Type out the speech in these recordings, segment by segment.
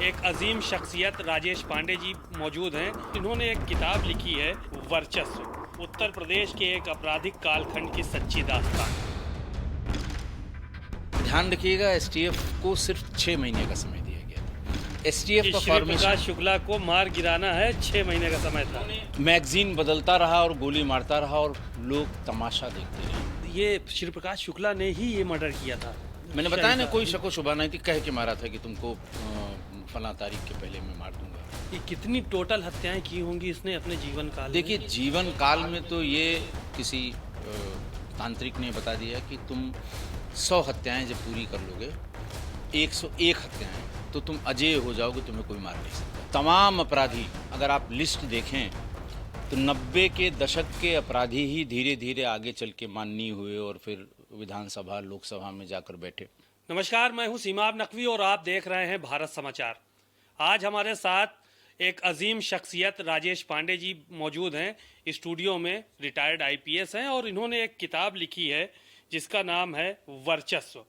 एक अजीम शख्सियत राजेश पांडे जी मौजूद हैं। इन्होंने एक किताब लिखी है वर्चस्व, उत्तर प्रदेश के एक आपराधिक कालखंड की सच्ची दास्तान। ध्यान रखिएगा, एसटीएफ को सिर्फ 6 महीने का समय दिया गया था। एसटीएफ का श्री फॉर्मेशन प्रकाश शुक्ला को मार गिराना है, 6 महीने का समय था। मैगजीन बदलता रहा और गोली मारता रहा और लोग तमाशा देखते रहे। ये श्री प्रकाश शुक्ला ने ही ये मर्डर किया था। मैंने बताया ना, कोई शक व शुबा नहीं थी, कह के मारा था कि तुमको फला तारीख के पहले मैं मार दूंगा। ये कितनी टोटल हत्याएं की होंगी इसने अपने जीवन काल में? देखिए, जीवन काल में तो ये किसी तांत्रिक ने बता दिया कि तुम 100 हत्याएं जब पूरी कर लोगे, 101 हत्याएं, तो तुम अजेय हो जाओगे, तुम्हें कोई मार नहीं सकता। तमाम अपराधी अगर आप लिस्ट देखें तो 90 के दशक के अपराधी ही धीरे धीरे आगे चल के माननीय हुए और फिर विधानसभा लोकसभा में जाकर बैठे। नमस्कार, मैं हूं सीमाब नकवी और आप देख रहे हैं भारत समाचार। आज हमारे साथ एक अजीम शख्सियत राजेश पांडे जी मौजूद हैं स्टूडियो में। रिटायर्ड आईपीएस हैं और इन्होंने एक किताब लिखी है जिसका नाम है वर्चस्व,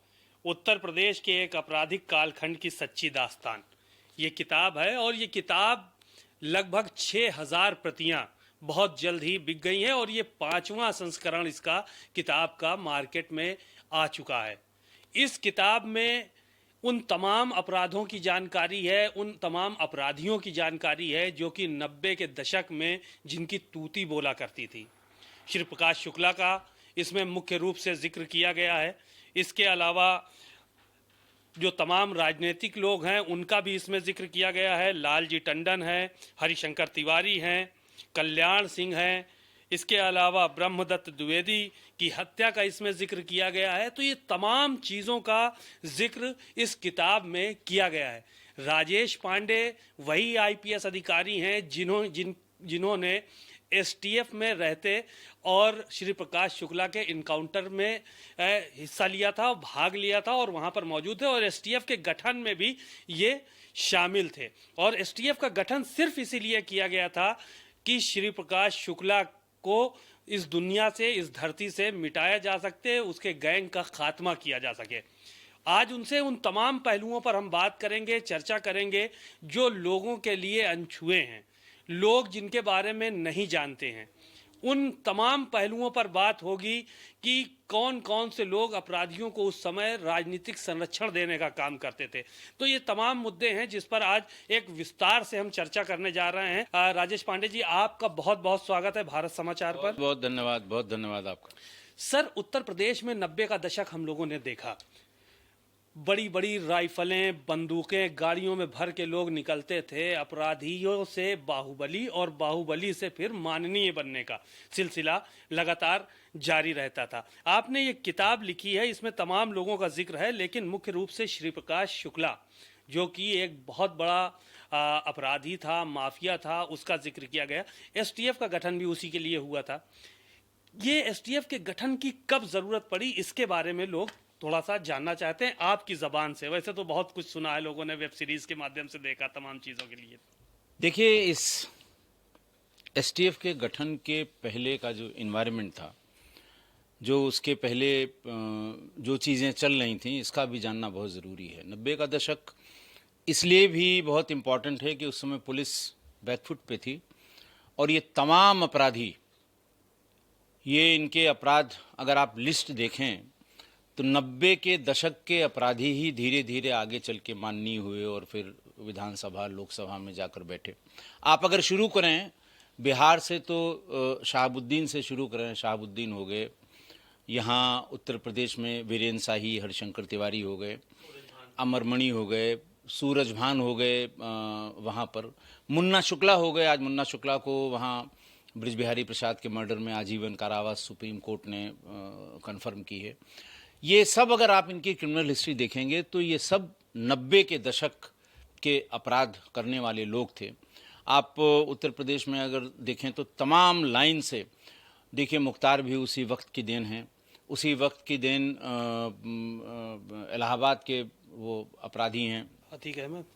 उत्तर प्रदेश के एक आपराधिक कालखंड की सच्ची दास्तान। ये किताब है और ये किताब लगभग 6000 प्रतियां बहुत जल्द ही बिक गई हैं और ये 5वां संस्करण इसका किताब का मार्केट में आ चुका है। इस किताब में उन तमाम अपराधों की जानकारी है, उन तमाम अपराधियों की जानकारी है जो कि 90 के दशक में जिनकी तूती बोला करती थी। श्री प्रकाश शुक्ला का इसमें मुख्य रूप से जिक्र किया गया है। इसके अलावा जो तमाम राजनीतिक लोग हैं उनका भी इसमें जिक्र किया गया है। लालजी टंडन है, हरिशंकर तिवारी हैं, कल्याण सिंह हैं, इसके अलावा ब्रह्मदत्त द्विवेदी की हत्या का इसमें जिक्र किया गया है। तो ये तमाम चीज़ों का जिक्र इस किताब में किया गया है। राजेश पांडे वही आईपीएस अधिकारी हैं जिन्होंने एसटीएफ में रहते और श्री प्रकाश शुक्ला के इनकाउंटर में हिस्सा लिया था, भाग लिया था और वहाँ पर मौजूद थे और एसटीएफ के गठन में भी ये शामिल थे। और एसटीएफ का गठन सिर्फ इसीलिए किया गया था कि श्री प्रकाश शुक्ला को इस दुनिया से, इस धरती से मिटाया जा सकते, उसके गैंग का खात्मा किया जा सके। आज उनसे उन तमाम पहलुओं पर हम बात करेंगे, चर्चा करेंगे जो लोगों के लिए अनछुए हैं, लोग जिनके बारे में नहीं जानते हैं। उन तमाम पहलुओं पर बात होगी कि कौन कौन से लोग अपराधियों को उस समय राजनीतिक संरक्षण देने का काम करते थे। तो ये तमाम मुद्दे हैं जिस पर आज एक विस्तार से हम चर्चा करने जा रहे हैं। राजेश पांडे जी, आपका बहुत बहुत स्वागत है भारत समाचार पर। बहुत धन्यवाद, बहुत धन्यवाद आपका। सर, उत्तर प्रदेश में 90 का दशक हम लोगों ने देखा। बड़ी बड़ी राइफलें, बंदूकें गाड़ियों में भर के लोग निकलते थे। अपराधियों से बाहुबली और बाहुबली से फिर माननीय बनने का सिलसिला लगातार जारी रहता था। आपने ये किताब लिखी है, इसमें तमाम लोगों का जिक्र है, लेकिन मुख्य रूप से श्री प्रकाश शुक्ला जो कि एक बहुत बड़ा अपराधी था, माफिया था, उसका जिक्र किया गया। एसटीएफ का गठन भी उसी के लिए हुआ था। ये एसटीएफ के गठन की कब जरूरत पड़ी, इसके बारे में लोग थोड़ा सा जानना चाहते हैं आपकी ज़बान से। वैसे तो बहुत कुछ सुना है, लोगों ने वेब सीरीज़ के माध्यम से देखा तमाम चीज़ों के लिए। देखिए, इस एसटीएफ के गठन के पहले का जो इन्वायरमेंट था, जो उसके पहले जो चीज़ें चल रही थी, इसका भी जानना बहुत ज़रूरी है। 90 का दशक इसलिए भी बहुत इम्पॉर्टेंट है कि उस समय पुलिस बैकफुट पे थी और ये तमाम अपराधी, ये इनके अपराध अगर आप लिस्ट देखें तो 90 के दशक के अपराधी ही धीरे धीरे आगे चल के माननीय हुए और फिर विधानसभा लोकसभा में जाकर बैठे। आप अगर शुरू करें बिहार से तो शहाबुद्दीन से शुरू करें। शहाबुद्दीन हो गए, यहाँ उत्तर प्रदेश में वीरेंद्र शाही, हरिशंकर तिवारी हो गए, अमरमणि हो गए, सूरजभान हो गए, वहाँ पर मुन्ना शुक्ला हो गए। आज मुन्ना शुक्ला को वहाँ ब्रिज बिहारी प्रसाद के मर्डर में आजीवन कारावास सुप्रीम कोर्ट ने कन्फर्म की है। ये सब अगर आप इनकी क्रिमिनल हिस्ट्री देखेंगे तो ये सब 90 के दशक के अपराध करने वाले लोग थे। आप उत्तर प्रदेश में अगर देखें तो तमाम लाइन से देखिए, मुख्तार भी उसी वक्त की देन है, उसी वक्त की देन इलाहाबाद के वो अपराधी हैं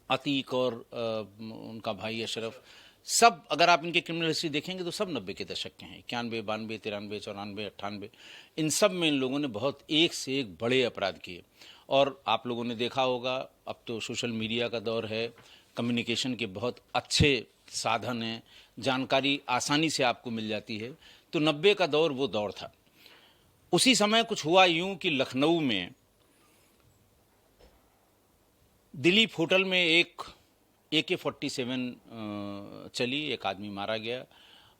अतीक और उनका भाई अशरफ। सब अगर आप इनके क्रिमिनल हिस्ट्री देखेंगे तो सब 90 के दशक के हैं। 91, 92, 93, 94, 98, इन सब में इन लोगों ने बहुत एक से एक बड़े अपराध किए। और आप लोगों ने देखा होगा, अब तो सोशल मीडिया का दौर है, कम्युनिकेशन के बहुत अच्छे साधन हैं, जानकारी आसानी से आपको मिल जाती है। तो 90 का दौर वो दौर था। उसी समय कुछ हुआ यूं कि लखनऊ में दिलीप होटल में एक AK-47 चली, एक आदमी मारा गया।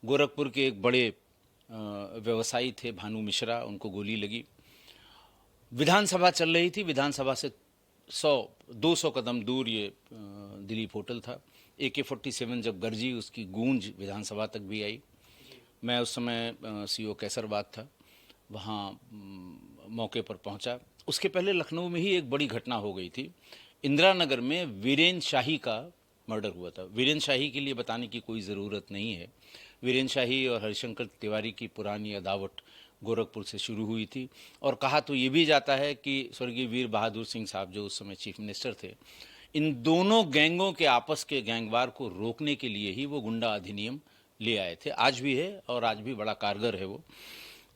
गोरखपुर के एक बड़े व्यवसायी थे भानु मिश्रा, उनको गोली लगी। विधानसभा चल रही थी, विधानसभा से 100-200 कदम दूर ये दिलीप होटल था। AK-47 जब गरजी, उसकी गूंज विधानसभा तक भी आई। मैं उस समय CO कैसरबाग था, वहाँ मौके पर पहुँचा। उसके पहले लखनऊ में ही एक बड़ी घटना हो गई थी। इंदिरा नगर में वीरेन शाही का मर्डर हुआ था। वीरेन शाही के लिए बताने की कोई ज़रूरत नहीं है। वीरेन शाही और हरिशंकर तिवारी की पुरानी अदावट गोरखपुर से शुरू हुई थी, और कहा तो ये भी जाता है कि स्वर्गीय वीर बहादुर सिंह साहब जो उस समय चीफ मिनिस्टर थे, इन दोनों गैंगों के आपस के गैंगवार को रोकने के लिए ही वो गुंडा अधिनियम ले आए थे। आज भी है और आज भी बड़ा कारगर है वो।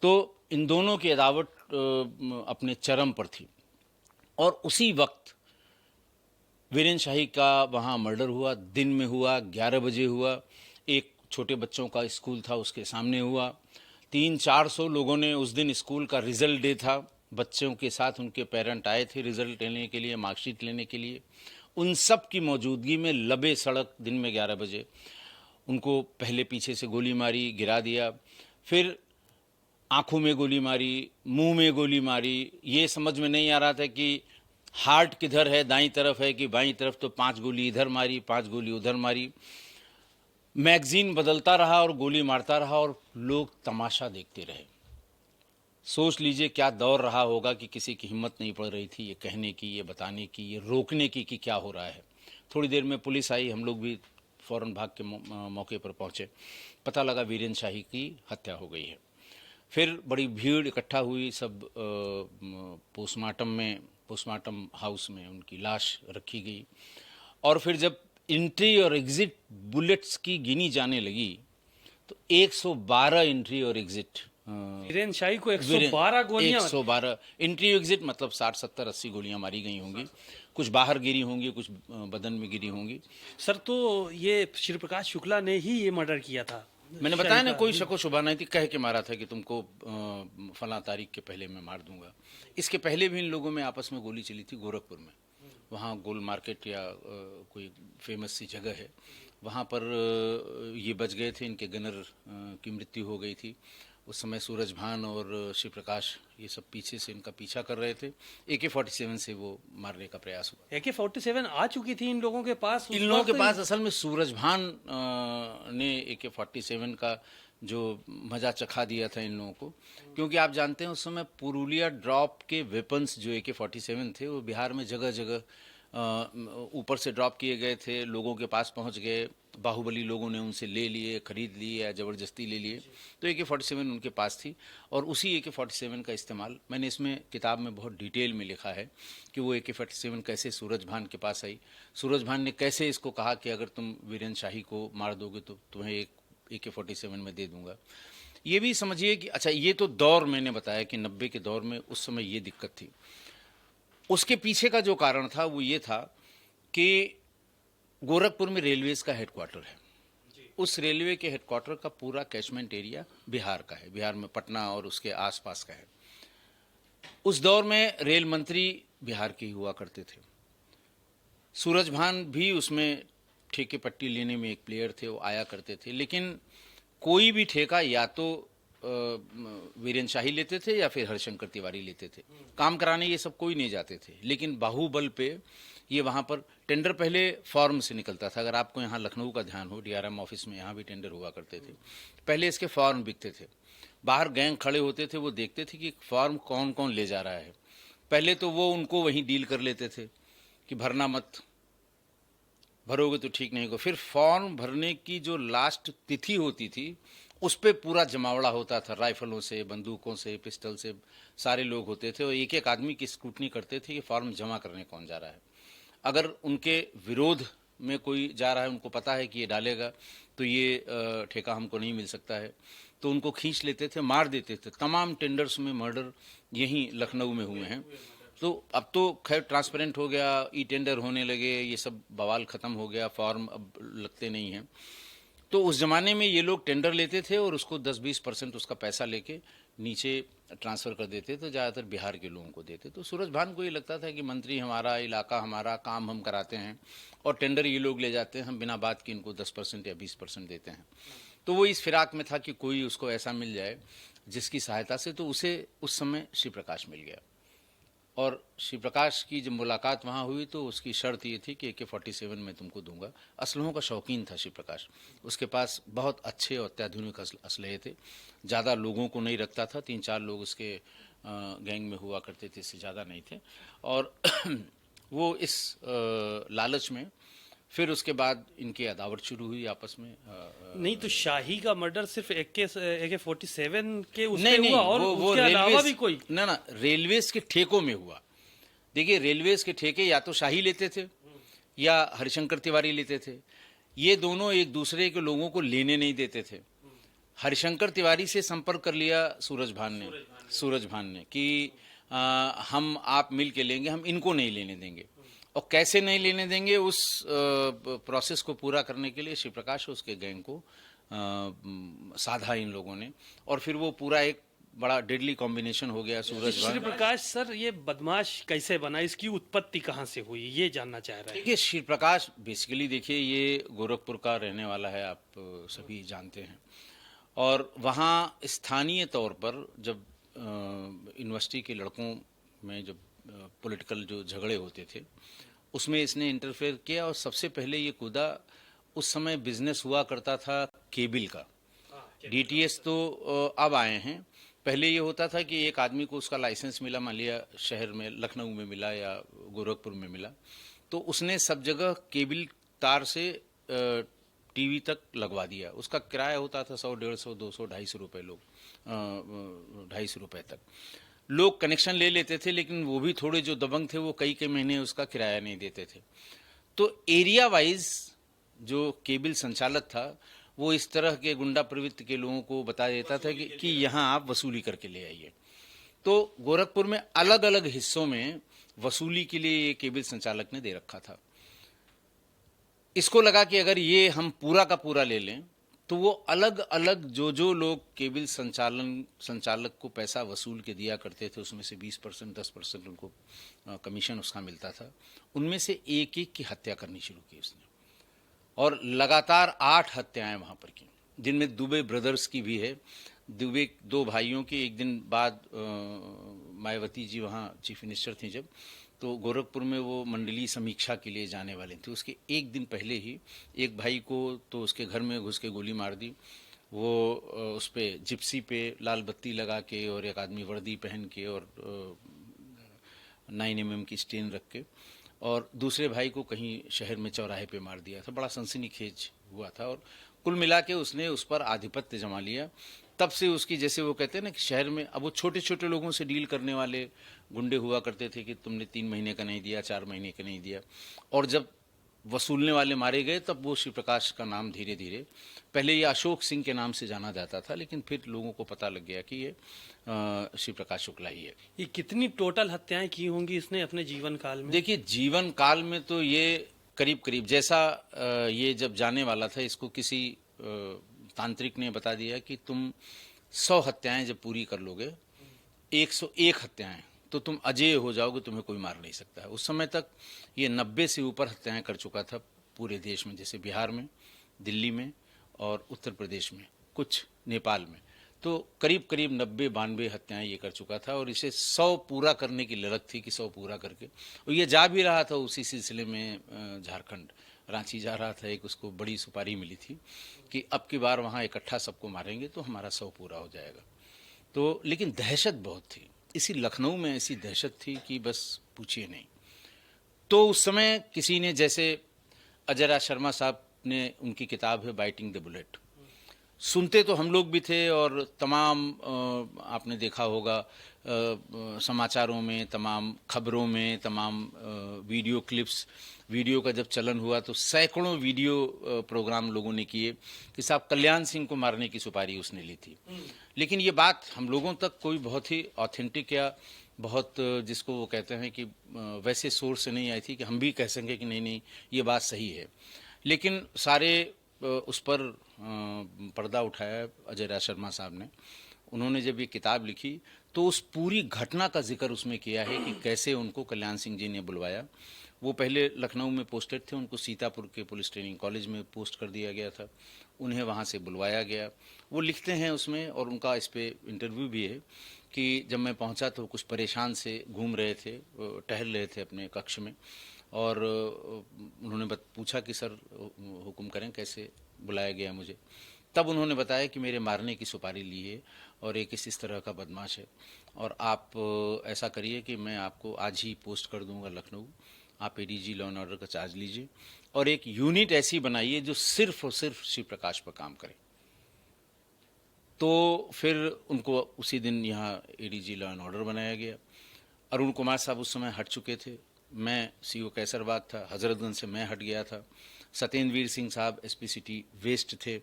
तो इन दोनों की अदावट अपने चरम पर थी, और उसी वक्त वीरेन शाही का वहाँ मर्डर हुआ। दिन में हुआ, 11 बजे हुआ। एक छोटे बच्चों का स्कूल था, उसके सामने हुआ। 300-400 लोगों ने, उस दिन स्कूल का रिजल्ट डे था, बच्चों के साथ उनके पेरेंट आए थे रिजल्ट लेने के लिए, मार्कशीट लेने के लिए। उन सब की मौजूदगी में लबे सड़क दिन में 11 बजे उनको पहले पीछे से गोली मारी, गिरा दिया, फिर आंखों में गोली मारी, मुंह में गोली मारी। ये समझ में नहीं आ रहा था कि हार्ट किधर है, दाईं तरफ है कि बाईं तरफ। तो 5 गोली इधर मारी, 5 गोली उधर मारी। मैगजीन बदलता रहा और गोली मारता रहा, और लोग तमाशा देखते रहे। सोच लीजिए क्या दौर रहा होगा कि किसी की हिम्मत नहीं पड़ रही थी ये कहने की, ये बताने की, ये रोकने की कि क्या हो रहा है। थोड़ी देर में पुलिस आई, हम लोग भी फौरन भाग के मौके पर पहुंचे। पता लगा वीरेन शाही की हत्या हो गई है। फिर बड़ी भीड़ इकट्ठा हुई, सब पोस्टमार्टम हाउस में उनकी लाश रखी गई। और फिर जब एंट्री और एग्जिट बुलेट्स की गिनी जाने लगी तो 112 एंट्री और एग्जिट। वीरेन शाही को 112 गोलियां 112 एंट्री एग्जिट, मतलब 60, 70, 80 गोलियां मारी गई होंगी। कुछ बाहर गिरी होंगी, कुछ बदन में गिरी होंगी। सर, तो ये श्री प्रकाश शुक्ला ने ही ये मर्डर किया था? मैंने बताया ना, कोई शको शुबा नहीं थी। कह के मारा था कि तुमको फला तारीख के पहले मैं मार दूंगा। इसके पहले भी इन लोगों में आपस में गोली चली थी गोरखपुर में। वहाँ गोल मार्केट या कोई फेमस सी जगह है, वहाँ पर ये बच गए थे। इनके गनर की मृत्यु हो गई थी। उस समय सूरज भान और शिव प्रकाश ये सब पीछे से इनका पीछा कर रहे थे। AK-47 से वो मारने का प्रयास हुआ। AK-47 आ चुकी थी इन लोगों के पास? इन लोगों के पास असल में सूरज भान ने AK-47 का जो मजा चखा दिया था इन लोगों को, क्योंकि आप जानते हैं उस समय पुरुलिया ड्रॉप के वेपन्स जो AK-47 थे वो बिहार में जगह जगह ऊपर से ड्रॉप किए गए थे, लोगों के पास पहुंच गए। बाहुबली लोगों ने उनसे ले लिए, खरीद लिए या ज़बरदस्ती ले लिए। तो AK-47 उनके पास थी, और उसी AK-47 का इस्तेमाल मैंने इसमें किताब में बहुत डिटेल में लिखा है कि वो AK-47 कैसे सूरज भान के पास आई। सूरज भान ने कैसे इसको कहा कि अगर तुम वीरेन शाही को मार दोगे तो तुम्हें एक AK-47 में दे दूंगा। ये भी समझिए कि अच्छा, ये तो दौर मैंने बताया कि 90 के दौर में उस समय ये दिक्कत थी। उसके पीछे का जो कारण था वो ये था कि गोरखपुर में रेलवेज का हेडक्वार्टर है। उस रेलवे के हेडक्वार्टर का पूरा कैचमेंट एरिया बिहार का है, बिहार में पटना और उसके आसपास का है। उस दौर में रेल मंत्री बिहार के ही हुआ करते थे। सूरज भान भी उसमें ठेके पट्टी लेने में एक प्लेयर थे, वो आया करते थे। लेकिन कोई भी ठेका या तो वीरेन शाही लेते थे या फिर हरिशंकर तिवारी लेते थे। काम कराने ये सब कोई नहीं जाते थे। लेकिन बाहुबल पे ये वहाँ पर टेंडर पहले फॉर्म से निकलता था। अगर आपको यहाँ लखनऊ का ध्यान हो, DRM ऑफिस में यहाँ भी टेंडर हुआ करते थे। पहले इसके फॉर्म बिकते थे, बाहर गैंग खड़े होते थे, वो देखते थे कि फॉर्म कौन कौन ले जा रहा है। पहले तो वो उनको वहीं डील कर लेते थे कि भरना मत, भरोगे तो ठीक नहीं होगा। फिर फॉर्म भरने की जो लास्ट तिथि होती थी उस पर पूरा जमावड़ा होता था, राइफलों से, बंदूकों से, पिस्टल से, सारे लोग होते थे और एक एक आदमी की स्क्रूटनी करते थे कि फॉर्म जमा करने कौन जा रहा है। अगर उनके विरोध में कोई जा रहा है, उनको पता है कि ये डालेगा तो ये ठेका हमको नहीं मिल सकता है, तो उनको खींच लेते थे, मार देते थे। तमाम टेंडर्स में मर्डर यहीं लखनऊ में हुए हैं। तो अब तो खैर ट्रांसपेरेंट हो गया, ई टेंडर होने लगे, ये सब बवाल खत्म हो गया, फॉर्म अब लगते नहीं हैं। तो उस ज़माने में ये लोग टेंडर लेते थे और उसको 10-20% उसका पैसा लेके नीचे ट्रांसफ़र कर देते, तो ज़्यादातर बिहार के लोगों को देते। तो सूरज भान को ये लगता था कि मंत्री हमारा, इलाका हमारा, काम हम कराते हैं और टेंडर ये लोग ले जाते हैं, हम बिना बात के इनको 10% या 20% देते हैं। तो वो इस फिराक में था कि कोई उसको ऐसा मिल जाए जिसकी सहायता से, तो उसे उस समय श्री प्रकाश मिल गया। और श्री प्रकाश की जब मुलाकात वहाँ हुई तो उसकी शर्त ये थी कि AK-47 मैं तुमको दूंगा। असलहों का शौकीन था श्री प्रकाश, उसके पास बहुत अच्छे और अत्याधुनिक असलहे थे, ज़्यादा लोगों को नहीं रखता था, 3-4 लोग उसके गैंग में हुआ करते थे, इससे ज़्यादा नहीं थे। और वो इस लालच में फिर उसके बाद इनकी अदावत शुरू हुई आपस में। नहीं तो शाही का मर्डर सिर्फ AK-47 के उसमें नहीं हुआ और वो उसके अलावा रेलवेज भी कोई? ना रेलवेज के ठेकों में हुआ। देखिए रेलवेज के ठेके या तो शाही लेते थे या हरिशंकर तिवारी लेते थे, ये दोनों एक दूसरे के लोगों को लेने नहीं देते थे। हरिशंकर तिवारी से संपर्क कर लिया सूरज भान ने कि हम आप मिल के लेंगे, हम इनको नहीं लेने देंगे। और कैसे नहीं लेने देंगे, उस प्रोसेस को पूरा करने के लिए श्री प्रकाश उसके गैंग को साधा इन लोगों ने, और फिर वो पूरा एक बड़ा डेडली कॉम्बिनेशन हो गया सूरज श्री प्रकाश सर, ये बदमाश कैसे बना, इसकी उत्पत्ति कहाँ से हुई, ये जानना चाह रहे हैं। देखिए श्री प्रकाश बेसिकली देखिए ये गोरखपुर का रहने वाला है, आप सभी जानते हैं। और वहाँ स्थानीय तौर पर जब यूनिवर्सिटी के लड़कों में जब पॉलिटिकल जो झगड़े होते थे उसमें इसने इंटरफेयर किया और सबसे पहले ये कूदा। उस समय बिजनेस हुआ करता था केबल का, DTS तो अब आए हैं, पहले ये होता था कि एक आदमी को उसका लाइसेंस मिला, मान लिया शहर में लखनऊ में मिला या गोरखपुर में मिला, तो उसने सब जगह केबल तार से टीवी तक लगवा दिया। उसका किराया होता था 100, 150, 200, 250 रुपये, लोग 250 रुपये तक लोग कनेक्शन ले लेते थे, लेकिन वो भी थोड़े जो दबंग थे वो कई महीने उसका किराया नहीं देते थे। तो एरिया वाइज जो केबल संचालक था वो इस तरह के गुंडा प्रवृत्ति के लोगों को बता देता था कि यहाँ आप वसूली करके ले आइए। तो गोरखपुर में अलग अलग हिस्सों में वसूली के लिए ये केबल संचालक ने दे रखा था। इसको लगा कि अगर ये हम पूरा का पूरा ले लें तो वो अलग अलग जो लोग केबल संचालक को पैसा वसूल के दिया करते थे, उसमें से 20%, 10% उनको कमीशन उसका मिलता था, उनमें से एक एक की हत्या करनी शुरू की उसने। और लगातार 8 हत्याएं वहाँ पर की, जिनमें दुबे ब्रदर्स की भी है। दुबे 2 भाइयों की एक दिन बाद मायावती जी वहाँ चीफ मिनिस्टर थी जब, तो गोरखपुर में वो मंडलीय समीक्षा के लिए जाने वाले थे। उसके एक दिन पहले ही एक भाई को तो उसके घर में घुस के गोली मार दी। वो उस पर जिप्सी पे लाल बत्ती लगा के और एक आदमी वर्दी पहन के और 9mm की स्टेन रख के, और दूसरे भाई को कहीं शहर में चौराहे पे मार दिया था। बड़ा सनसनीखेज हुआ था और कुल मिला के उसने उस पर आधिपत्य जमा लिया। तब से उसकी, जैसे वो कहते हैं ना कि शहर में अब वो छोटे छोटे लोगों से डील करने वाले गुंडे हुआ करते थे कि तुमने 3 महीने का नहीं दिया, 4 महीने का नहीं दिया, और जब वसूलने वाले मारे गए तब वो श्री प्रकाश का नाम धीरे धीरे, पहले ये अशोक सिंह के नाम से जाना जाता था, लेकिन फिर लोगों को पता लग गया कि ये श्री प्रकाश शुक्ला ही है। ये कितनी टोटल हत्याएं की होंगी इसने अपने जीवन काल में? देखिए जीवन काल में तो ये करीब करीब, जैसा ये जब जाने वाला था इसको किसी तांत्रिक ने बता दिया कि तुम 100 हत्याएं जब पूरी कर लोगे, 101 हत्याएं, तो तुम अजेय हो जाओगे, तुम्हें कोई मार नहीं सकता है। उस समय तक ये 90 से ऊपर हत्याएं कर चुका था पूरे देश में, जैसे बिहार में, दिल्ली में और उत्तर प्रदेश में, कुछ नेपाल में, तो करीब करीब 90-92 हत्याएं ये कर चुका था। और इसे 100 पूरा करने की ललक थी कि 100 पूरा करके, और ये जा भी रहा था उसी सिलसिले में झारखंड, रांची जा रहा था। एक उसको बड़ी सुपारी मिली थी कि अब की बार वहाँ इकट्ठा सबको मारेंगे तो हमारा 100 पूरा हो जाएगा। तो लेकिन दहशत बहुत थी, इसी लखनऊ में ऐसी दहशत थी कि बस पूछिए नहीं। तो उस समय किसी ने, जैसे अजरा शर्मा साहब ने, उनकी किताब है बाइटिंग द बुलेट, सुनते तो हम लोग भी थे, और तमाम आपने देखा होगा समाचारों में, तमाम खबरों में, तमाम वीडियो क्लिप्स, वीडियो का जब चलन हुआ तो सैकड़ों वीडियो प्रोग्राम लोगों ने किए कि साहब कल्याण सिंह को मारने की सुपारी उसने ली थी। लेकिन ये बात हम लोगों तक कोई बहुत ही ऑथेंटिक या बहुत जिसको वो कहते हैं कि वैसे सोर्स से नहीं आई थी कि हम भी कह सकें कि नहीं नहीं ये बात सही है। लेकिन सारे उस पर पर्दा उठाया अजय राज शर्मा साहब ने। उन्होंने जब ये किताब लिखी तो उस पूरी घटना का जिक्र उसमें किया है कि कैसे उनको कल्याण सिंह जी ने बुलवाया। वो पहले लखनऊ में पोस्टेड थे, उनको सीतापुर के पुलिस ट्रेनिंग कॉलेज में पोस्ट कर दिया गया था, उन्हें वहाँ से बुलवाया गया। वो लिखते हैं उसमें, और उनका इस पे इंटरव्यू भी है कि जब मैं पहुँचा तो कुछ परेशान से घूम रहे थे, टहल रहे थे अपने कक्ष में, और उन्होंने पूछा कि सर हुक्म करें, कैसे बुलाया गया मुझे। तब उन्होंने बताया कि मेरे मारने की सुपारी ली है और एक इस तरह का बदमाश है, और आप ऐसा करिए कि मैं आपको आज ही पोस्ट कर दूंगा लखनऊ, आप एडीजी लॉ एंड ऑर्डर का चार्ज लीजिए और एक यूनिट ऐसी बनाइए जो सिर्फ और सिर्फ शिव प्रकाश पर काम करे। तो फिर उनको उसी दिन यहाँ एडीजी लॉ एंड ऑर्डर बनाया गया। अरुण कुमार साहब उस समय हट चुके थे, मैं सीओ कैसरबाग था, हजरतगंज से मैं हट गया था, सत्येंद्रवीर सिंह साहब एसपी सिटी वेस्ट थे।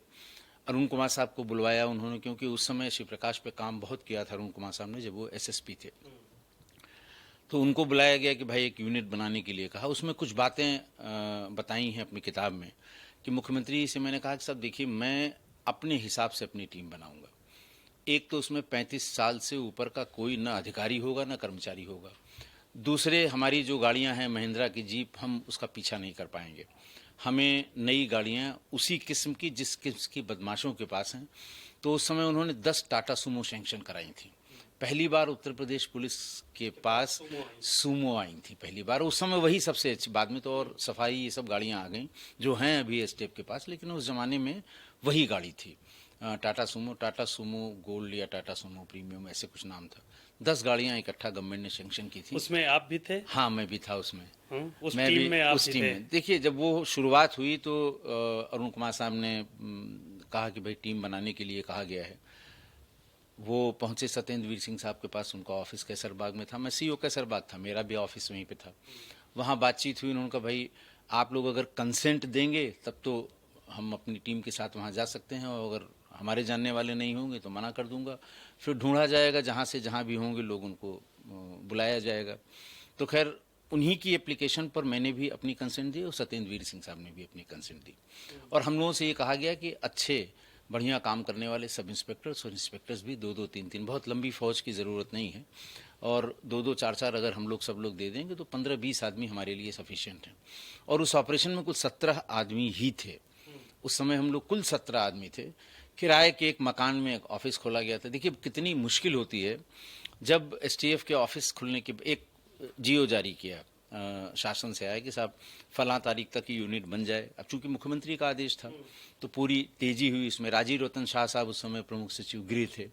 अरुण कुमार साहब को बुलवाया उन्होंने, क्योंकि उस समय शिव प्रकाश पे काम बहुत किया था अरुण कुमार साहब ने जब वो एसएसपी थे। तो उनको बुलाया गया कि भाई एक यूनिट बनाने के लिए कहा। उसमें कुछ बातें बताई हैं अपनी किताब में कि मुख्यमंत्री से मैंने कहा कि साहब देखिए, मैं अपने हिसाब से अपनी टीम बनाऊंगा। एक तो उसमें 35 साल से ऊपर का कोई ना अधिकारी होगा ना कर्मचारी होगा। दूसरे, हमारी जो गाड़ियां हैं महिंद्रा की जीप, हम उसका पीछा नहीं कर पाएंगे। हमें नई गाड़ियां उसी किस्म की जिस किस्म की बदमाशों के पास हैं। तो उस समय उन्होंने 10 टाटा सुमो सैंक्शन कराई थी। पहली बार उत्तर प्रदेश पुलिस के पास सुमो आई थी पहली बार। उस समय वही सबसे अच्छी, बाद में तो और सफाई ये सब गाड़ियां आ गई जो हैं अभी एसटीएफ के पास, लेकिन उस जमाने में वही गाड़ी थी टाटा सुमो गोल्ड या टाटा सुमो प्रीमियम, ऐसे कुछ नाम था। 10 गाड़ियां इकट्ठा गवर्नमेंट ने सैंक्शन की थी। उसमें आप भी थे? हाँ, मैं भी था उसमें। उस मैं टीम भी में आप उस भी टीम थे? में। देखिए, जब वो शुरुआत हुई तो अरुण कुमार साहब ने कहा कि भाई टीम बनाने के लिए कहा गया है। वो पहुंचे सत्येंद्रवीर सिंह साहब के पास, उनका ऑफिस कैसरबाग में था, मैं सीओ कैसरबाग था, मेरा भी ऑफिस वहीं पे था। वहाँ बातचीत हुई, उन्होंने कहा भाई आप लोग अगर कंसेंट देंगे तब तो हम अपनी टीम के साथ वहाँ जा सकते हैं, और अगर हमारे जानने वाले नहीं होंगे तो मना कर दूंगा। फिर ढूंढा जाएगा, जहाँ से जहाँ भी होंगे लोग उनको बुलाया जाएगा। तो खैर उन्हीं की एप्लीकेशन पर मैंने भी अपनी कंसेंट दी और सत्येंद्रवीर सिंह साहब ने भी अपनी कंसेंट दी। और हम लोगों से ये कहा गया कि अच्छे बढ़िया काम करने वाले सब इंस्पेक्टर्स और इंस्पेक्टर्स भी 2-2, 3-3, बहुत लंबी फौज की ज़रूरत नहीं है, और 2-2, 4-4 अगर हम लोग सब लोग दे देंगे तो 15-20 आदमी हमारे लिए सफिशिएंट हैं। और उस ऑपरेशन में कुल 17 आदमी ही थे। उस समय हम लोग कुल 17 आदमी थे। किराए के एक मकान में एक ऑफिस खोला गया था। देखिए कितनी मुश्किल होती है जब एसटीएफ के ऑफिस खुलने के एक जियो जारी किया, शासन से आया कि साहब फलां तारीख तक की यूनिट बन जाए। अब चूंकि मुख्यमंत्री का आदेश था तो पूरी तेजी हुई इसमें। राजीव रतन शाह साहब उस समय प्रमुख सचिव गृह थे,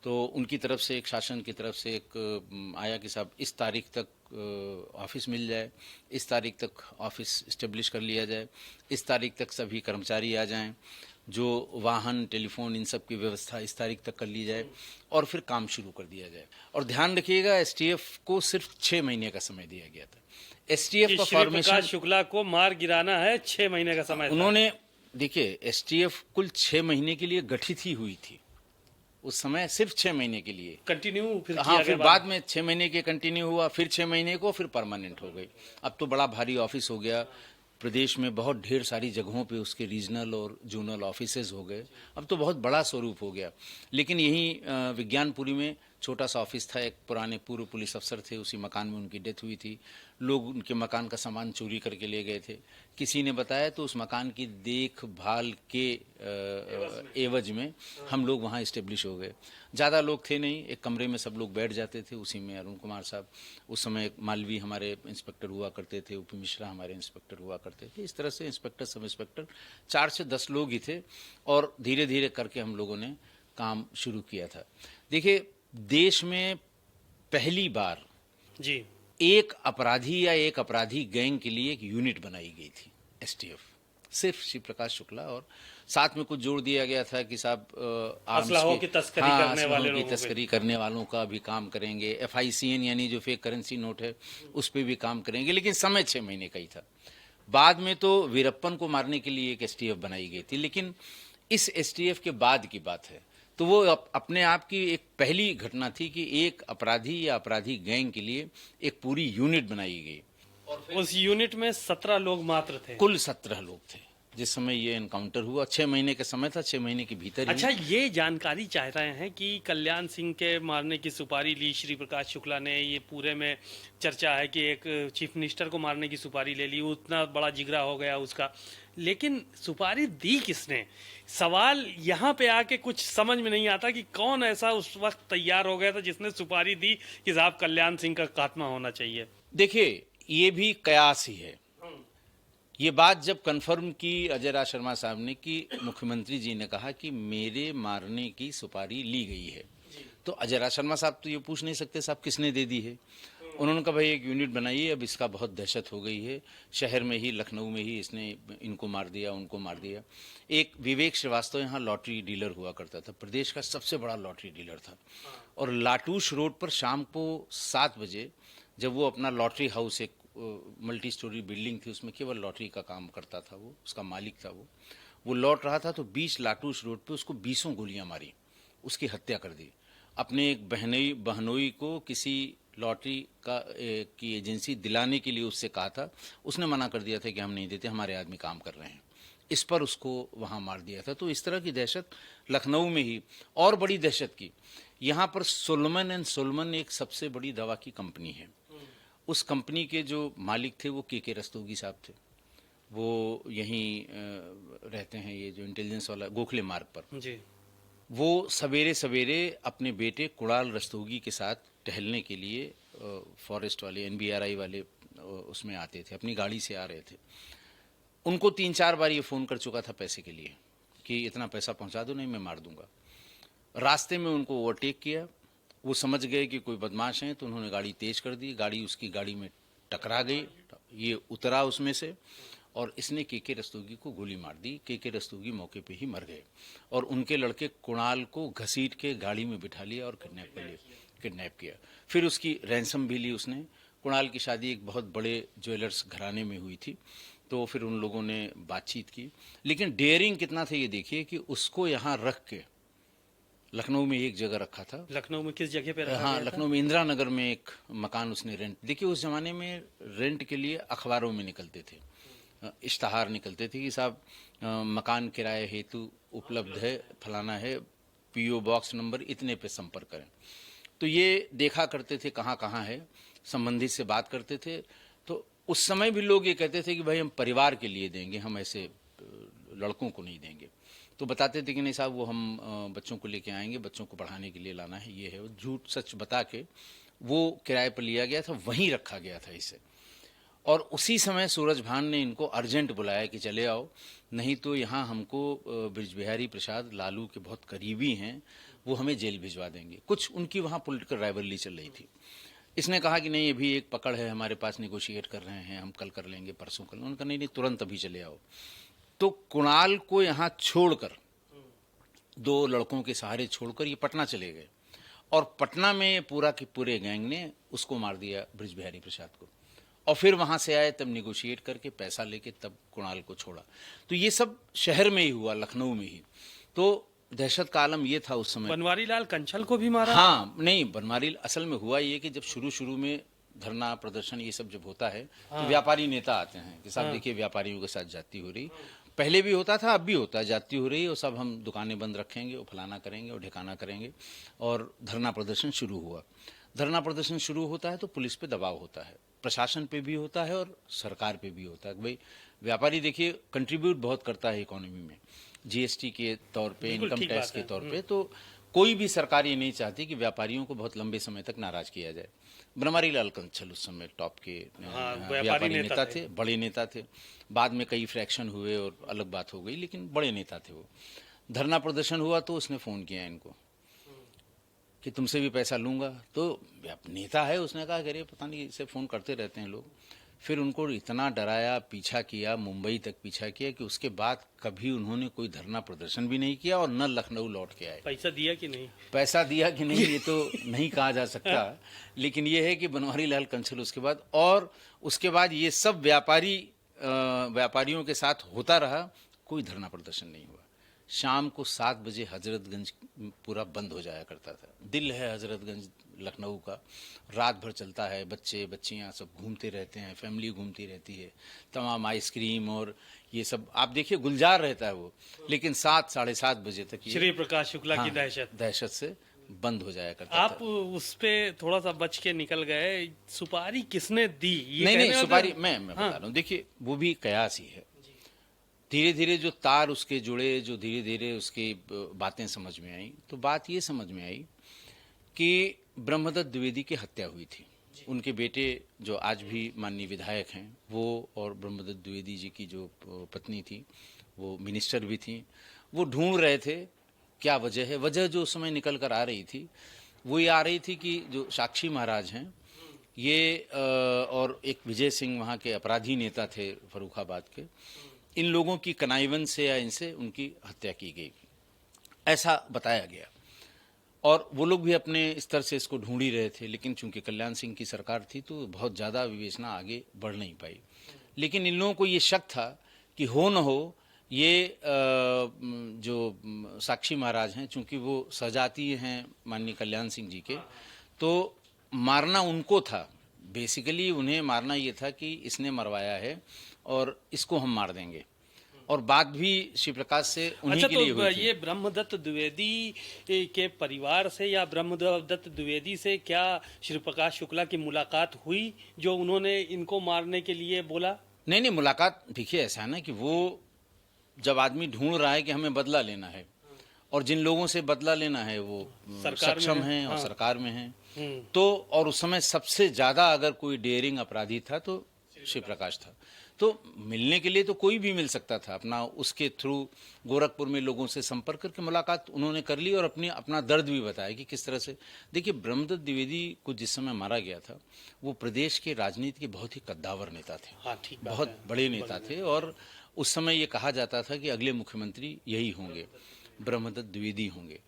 तो उनकी तरफ से एक, शासन की तरफ से एक आया कि साहब इस तारीख तक ऑफिस मिल जाए, इस तारीख तक ऑफिस इस्टेब्लिश कर लिया जाए, इस तारीख तक सभी कर्मचारी आ जाएं, जो वाहन टेलीफोन इन सब की व्यवस्था इस तारीख तक कर ली जाए, और फिर काम शुरू कर दिया जाए। और ध्यान रखिएगा, एसटीएफ को सिर्फ 6 महीने का समय दिया गया था। एसटीएफ का फॉर्मेशन, शुक्ला को मार गिराना है, 6 महीने का समय उन्होंने, देखिए एसटीएफ कुल 6 महीने के लिए गठित ही हुई थी उस समय, सिर्फ 6 महीने के लिए कंटिन्यू। फिर हाँ, फिर बाद में 6 महीने के कंटिन्यू हुआ, फिर 6 महीने को, फिर परमानेंट हो गई। अब तो बड़ा भारी ऑफिस हो गया प्रदेश में, बहुत ढेर सारी जगहों पे उसके रीजनल और जोनल ऑफिसेज हो गए। अब तो बहुत बड़ा स्वरूप हो गया। लेकिन यही विज्ञानपुरी में छोटा सा ऑफिस था, एक पुराने पूर्व पुलिस अफसर थे, उसी मकान में उनकी डेथ हुई थी। लोग उनके मकान का सामान चोरी करके ले गए थे। किसी ने बताया तो उस मकान की देखभाल के एवज में हम लोग वहाँ इस्टेब्लिश हो गए। ज़्यादा लोग थे नहीं, एक कमरे में सब लोग बैठ जाते थे, उसी में अरुण कुमार साहब, उस समय मालवी हमारे इंस्पेक्टर हुआ करते थे, उपी मिश्रा हमारे इंस्पेक्टर हुआ करते थे। इस तरह से इंस्पेक्टर सब इंस्पेक्टर 4 से 10 लोग ही थे, और धीरे धीरे करके हम लोगों ने काम शुरू किया था। देखिए, देश में पहली बार जी एक अपराधी या एक अपराधी गैंग के लिए एक यूनिट बनाई गई थी एसटीएफ, सिर्फ शिव प्रकाश शुक्ला, और साथ में कुछ जोड़ दिया गया था कि साहब असलहों की तस्करी करने वाले लोगों पे, तस्करी करने वालों का भी काम करेंगे, FICN यानी जो फेक करेंसी नोट है उस पर भी काम करेंगे। लेकिन समय 6 महीने का ही था। बाद में तो वीरप्पन को मारने के लिए एक एसटीएफ बनाई गई थी। लेकिन इस एसटीएफ के बाद की बात है तो वो अपने आप की एक पहली घटना थी कि एक अपराधी या अपराधी गैंग के लिए एक पूरी यूनिट बनाई गई। उस यूनिट में 17 लोग मात्र थे। कुल 17 लोग थे जिस समय ये एनकाउंटर हुआ। 6 महीने का समय था, 6 महीने के भीतर ही। अच्छा, ये जानकारी चाह रहे हैं कि कल्याण सिंह के मारने की सुपारी ली श्री प्रकाश शुक्ला ने। ये पूरे में चर्चा है कि एक चीफ मिनिस्टर को मारने की सुपारी ले ली, उतना बड़ा जिगरा हो गया उसका। लेकिन सुपारी दी किसने? सवाल यहाँ पे आके कुछ समझ में नहीं आता कि कौन ऐसा उस वक्त तैयार हो गया था जिसने सुपारी दी कि साहब कल्याण सिंह का खात्मा होना चाहिए। देखिए, ये भी कयास ही है। ये बात जब कंफर्म की अजय राज शर्मा साहब ने कि मुख्यमंत्री जी ने कहा कि मेरे मारने की सुपारी ली गई है, तो अजय राज शर्मा साहब तो ये पूछ नहीं सकते साहब किसने दे दी है। उन्होंने कहा भाई एक यूनिट बनाइए, अब इसका बहुत दहशत हो गई है, शहर में ही लखनऊ में ही इसने इनको मार दिया, उनको मार दिया। एक विवेक श्रीवास्तव यहाँ लॉटरी डीलर हुआ करता था, प्रदेश का सबसे बड़ा लॉटरी डीलर था, और लाटूश रोड पर शाम को 7 बजे जब वो अपना लॉटरी हाउस, एक मल्टी स्टोरी बिल्डिंग थी, उसमें केवल लॉटरी का काम करता था, वो उसका मालिक था, वो लौट रहा था तो 20 लाटूश रोड पे उसको 20 गोलियां मारी, उसकी हत्या कर दी। अपने एक बहनोई को किसी लॉटरी की एजेंसी दिलाने के लिए उससे कहा था, उसने मना कर दिया था कि हम नहीं देते, हमारे आदमी काम कर रहे हैं। इस पर उसको वहाँ मार दिया था। तो इस तरह की दहशत लखनऊ में ही। और बड़ी दहशत की, यहाँ पर सोलोमन एंड सोलोमन एक सबसे बड़ी दवा की कंपनी है। उस कंपनी के जो मालिक थे वो के रस्तोगी साहब थे। वो यहीं रहते हैं, ये जो इंटेलिजेंस वाला गोखले मार्ग पर जी। वो सवेरे सवेरे अपने बेटे कुणाल रस्तोगी के साथ टहलने के लिए फॉरेस्ट वाले NBRI वाले उसमें आते थे, अपनी गाड़ी से आ रहे थे। उनको 3-4 बार ये फ़ोन कर चुका था पैसे के लिए कि इतना पैसा पहुंचा दो, नहीं मैं मार दूंगा। रास्ते में उनको ओवरटेक किया, वो समझ गए कि कोई बदमाश हैं, तो उन्होंने गाड़ी तेज कर दी, गाड़ी उसकी गाड़ी में टकरा गई, ये उतरा उसमें से और इसने के रस्तोगी को गोली मार दी। के रस्तोगी मौके पे ही मर गए और उनके लड़के कुणाल को घसीट के गाड़ी में बिठा लिया और किडनैप किया। फिर उसकी रैंसम भी ली उसने। कुणाल की शादी एक बहुत बड़े ज्वेलर्स घराने में हुई थी, तो फिर उन लोगों ने बातचीत की। लेकिन डेयरिंग कितना था ये देखिए कि उसको यहाँ रख के लखनऊ में एक जगह रखा था। लखनऊ में किस जगह पे रखा हाँ, गया था? लखनऊ में इंदिरा नगर में एक मकान उसने रेंट। देखिए उस जमाने में रेंट के लिए अखबारों में निकलते थे, इश्तहार निकलते थे कि साहब मकान किराए हेतु उपलब्ध है, फलाना है, PO बॉक्स नंबर इतने पे संपर्क करें। तो ये देखा करते थे कहाँ कहाँ है, संबंधित से बात करते थे। तो उस समय भी लोग ये कहते थे कि भाई हम परिवार के लिए देंगे, हम ऐसे लड़कों को नहीं देंगे। तो बताते थे कि नहीं साहब वो हम बच्चों को लेके आएंगे, बच्चों को पढ़ाने के लिए लाना है, ये है वो। झूठ सच बता के वो किराए पर लिया गया था, वहीं रखा गया था इसे। और उसी समय सूरज भान ने इनको अर्जेंट बुलाया कि चले आओ, नहीं तो यहाँ हमको बृजबिहारी प्रसाद लालू के बहुत करीबी हैं, वो हमें जेल भिजवा देंगे। कुछ उनकी वहाँ पॉलिटिकल राइवलरी चल रही थी। इसने कहा कि नहीं अभी एक पकड़ है हमारे पास, निगोशिएट कर रहे हैं, हम कल कर लेंगे, परसों कर लेंगे। उन्होंने कहा नहीं तुरंत अभी चले आओ। तो कुणाल को यहाँ छोड़कर, 2 लड़कों के सहारे छोड़कर ये पटना चले गए और पटना में पूरा के पूरे गैंग ने उसको मार दिया, बृजबिहारी प्रसाद को। और फिर वहां से आए, तब निगोशिएट करके पैसा लेके तब कुणाल को छोड़ा। तो ये सब शहर में ही हुआ, लखनऊ में ही। तो दहशत का आलम ये था उस समय। बनवारी लाल कंछल को भी मारा? हाँ, नहीं, बनवारी असल में हुआ ये कि जब शुरू में धरना प्रदर्शन ये सब जब होता है तो व्यापारी नेता आते हैं कि साहब देखिए व्यापारियों के साथ जाति हो रही, पहले भी होता था, अब भी होता है, जाति हो रही है और सब हम दुकानें बंद रखेंगे, वो फलाना करेंगे और ढिकाना करेंगे। और धरना प्रदर्शन शुरू हुआ। धरना प्रदर्शन शुरू होता है तो पुलिस पे दबाव होता है, प्रशासन पे भी होता है और सरकार पे भी होता है। भाई व्यापारी देखिए कंट्रीब्यूट बहुत करता है इकोनॉमी में, GST के तौर पे, इनकम टैक्स के तौर पे। तो कोई भी सरकार ये नहीं चाहती कि व्यापारियों को बहुत लंबे समय तक नाराज किया जाए। बनवारी लाल कंछल उस समय टॉप के व्यापारी नेता थे, बड़े नेता थे। बाद में कई फ्रैक्शन हुए और अलग बात हो गई, लेकिन बड़े नेता थे वो। धरना प्रदर्शन हुआ तो उसने फ़ोन किया इनको कि तुमसे भी पैसा लूंगा। तो नेता है, उसने कहा अरे पता नहीं इसे फ़ोन करते रहते हैं लोग। फिर उनको इतना डराया, पीछा किया, मुंबई तक पीछा किया कि उसके बाद कभी उन्होंने कोई धरना प्रदर्शन भी नहीं किया और न लखनऊ लौट के आए। पैसा दिया कि नहीं? पैसा पैसा दिया कि नहीं ये तो नहीं कहा जा सकता, लेकिन ये है कि बनवारी लाल कंछल उसके बाद, और उसके बाद ये सब व्यापारियों के साथ होता रहा, कोई धरना प्रदर्शन नहीं हुआ। शाम को 7 बजे हजरतगंज पूरा बंद हो जाया करता था। दिल है हजरतगंज लखनऊ का, रात भर चलता है, बच्चे बच्चियां सब घूमते रहते हैं, फैमिली घूमती रहती है, तमाम आइसक्रीम और ये सब आप देखिए गुलजार रहता है वो, लेकिन 7 साढ़े 7 बजे तक ये श्री प्रकाश शुक्ला की हाँ, दहशत। दहशत से बंद हो जाया करता आप था। उस पे थोड़ा सा बच के निकल गए, सुपारी किसने दी ये नहीं नहीं, कहने का सुपारी मतलब- मैं हाँ। बता रहा हूँ, देखिए वो भी कयास ही है। धीरे धीरे जो तार उसके जुड़े, जो धीरे धीरे उसकी बातें समझ में आई, तो बात ये समझ में आई कि ब्रह्मदत्त द्विवेदी की हत्या हुई थी। उनके बेटे जो आज भी माननीय विधायक हैं वो, और ब्रह्मदत्त द्विवेदी जी की जो पत्नी थी वो मिनिस्टर भी थी, वो ढूंढ रहे थे क्या वजह है। वजह जो उस समय निकल कर आ रही थी वो ये आ रही थी कि जो साक्षी महाराज हैं ये और एक विजय सिंह वहाँ के अपराधी नेता थे फर्रुखाबाद के, इन लोगों की कनाइवन से या इनसे उनकी हत्या की गई, ऐसा बताया गया। और वो लोग भी अपने स्तर से इसको ढूंढ ही रहे थे, लेकिन चूंकि कल्याण सिंह की सरकार थी तो बहुत ज़्यादा विवेचना आगे बढ़ नहीं पाई। लेकिन इन लोगों को ये शक था कि हो न हो ये जो साक्षी महाराज हैं, चूंकि वो सजातीय हैं माननीय कल्याण सिंह जी के, तो मारना उनको था। बेसिकली उन्हें मारना ये था कि इसने मरवाया है और इसको हम मार देंगे, और बात भी श्री प्रकाश से उन्हीं अच्छा, के लिए तो हुई थी। ये ब्रह्मदत्त द्विवेदी के परिवार से या ब्रह्मदत्त द्विवेदी से क्या श्री प्रकाश शुक्ला की मुलाकात हुई जो उन्होंने इनको मारने के लिए बोला? नहीं नहीं, मुलाकात देखिए ऐसा है ना कि वो जब आदमी ढूंढ रहा है कि हमें बदला लेना है, और जिन लोगों से बदला लेना है वो सरकार में सक्षम है, हैं और हाँ। सरकार में हैं, तो और उस समय सबसे ज्यादा अगर कोई डेयरिंग अपराधी था तो श्री प्रकाश था। तो मिलने के लिए तो कोई भी मिल सकता था, अपना उसके थ्रू गोरखपुर में लोगों से संपर्क करके मुलाकात उन्होंने कर ली और अपना दर्द भी बताया कि किस तरह से। देखिए ब्रह्मदत्त द्विवेदी को जिस समय मारा गया था वो प्रदेश के राजनीति के बहुत ही कद्दावर नेता थे, हाँ, ठीक बात बहुत है। बड़े नेता थे, और उस समय ये कहा जाता था कि अगले मुख्यमंत्री यही होंगे, ब्रह्मदत्त द्विवेदी होंगे।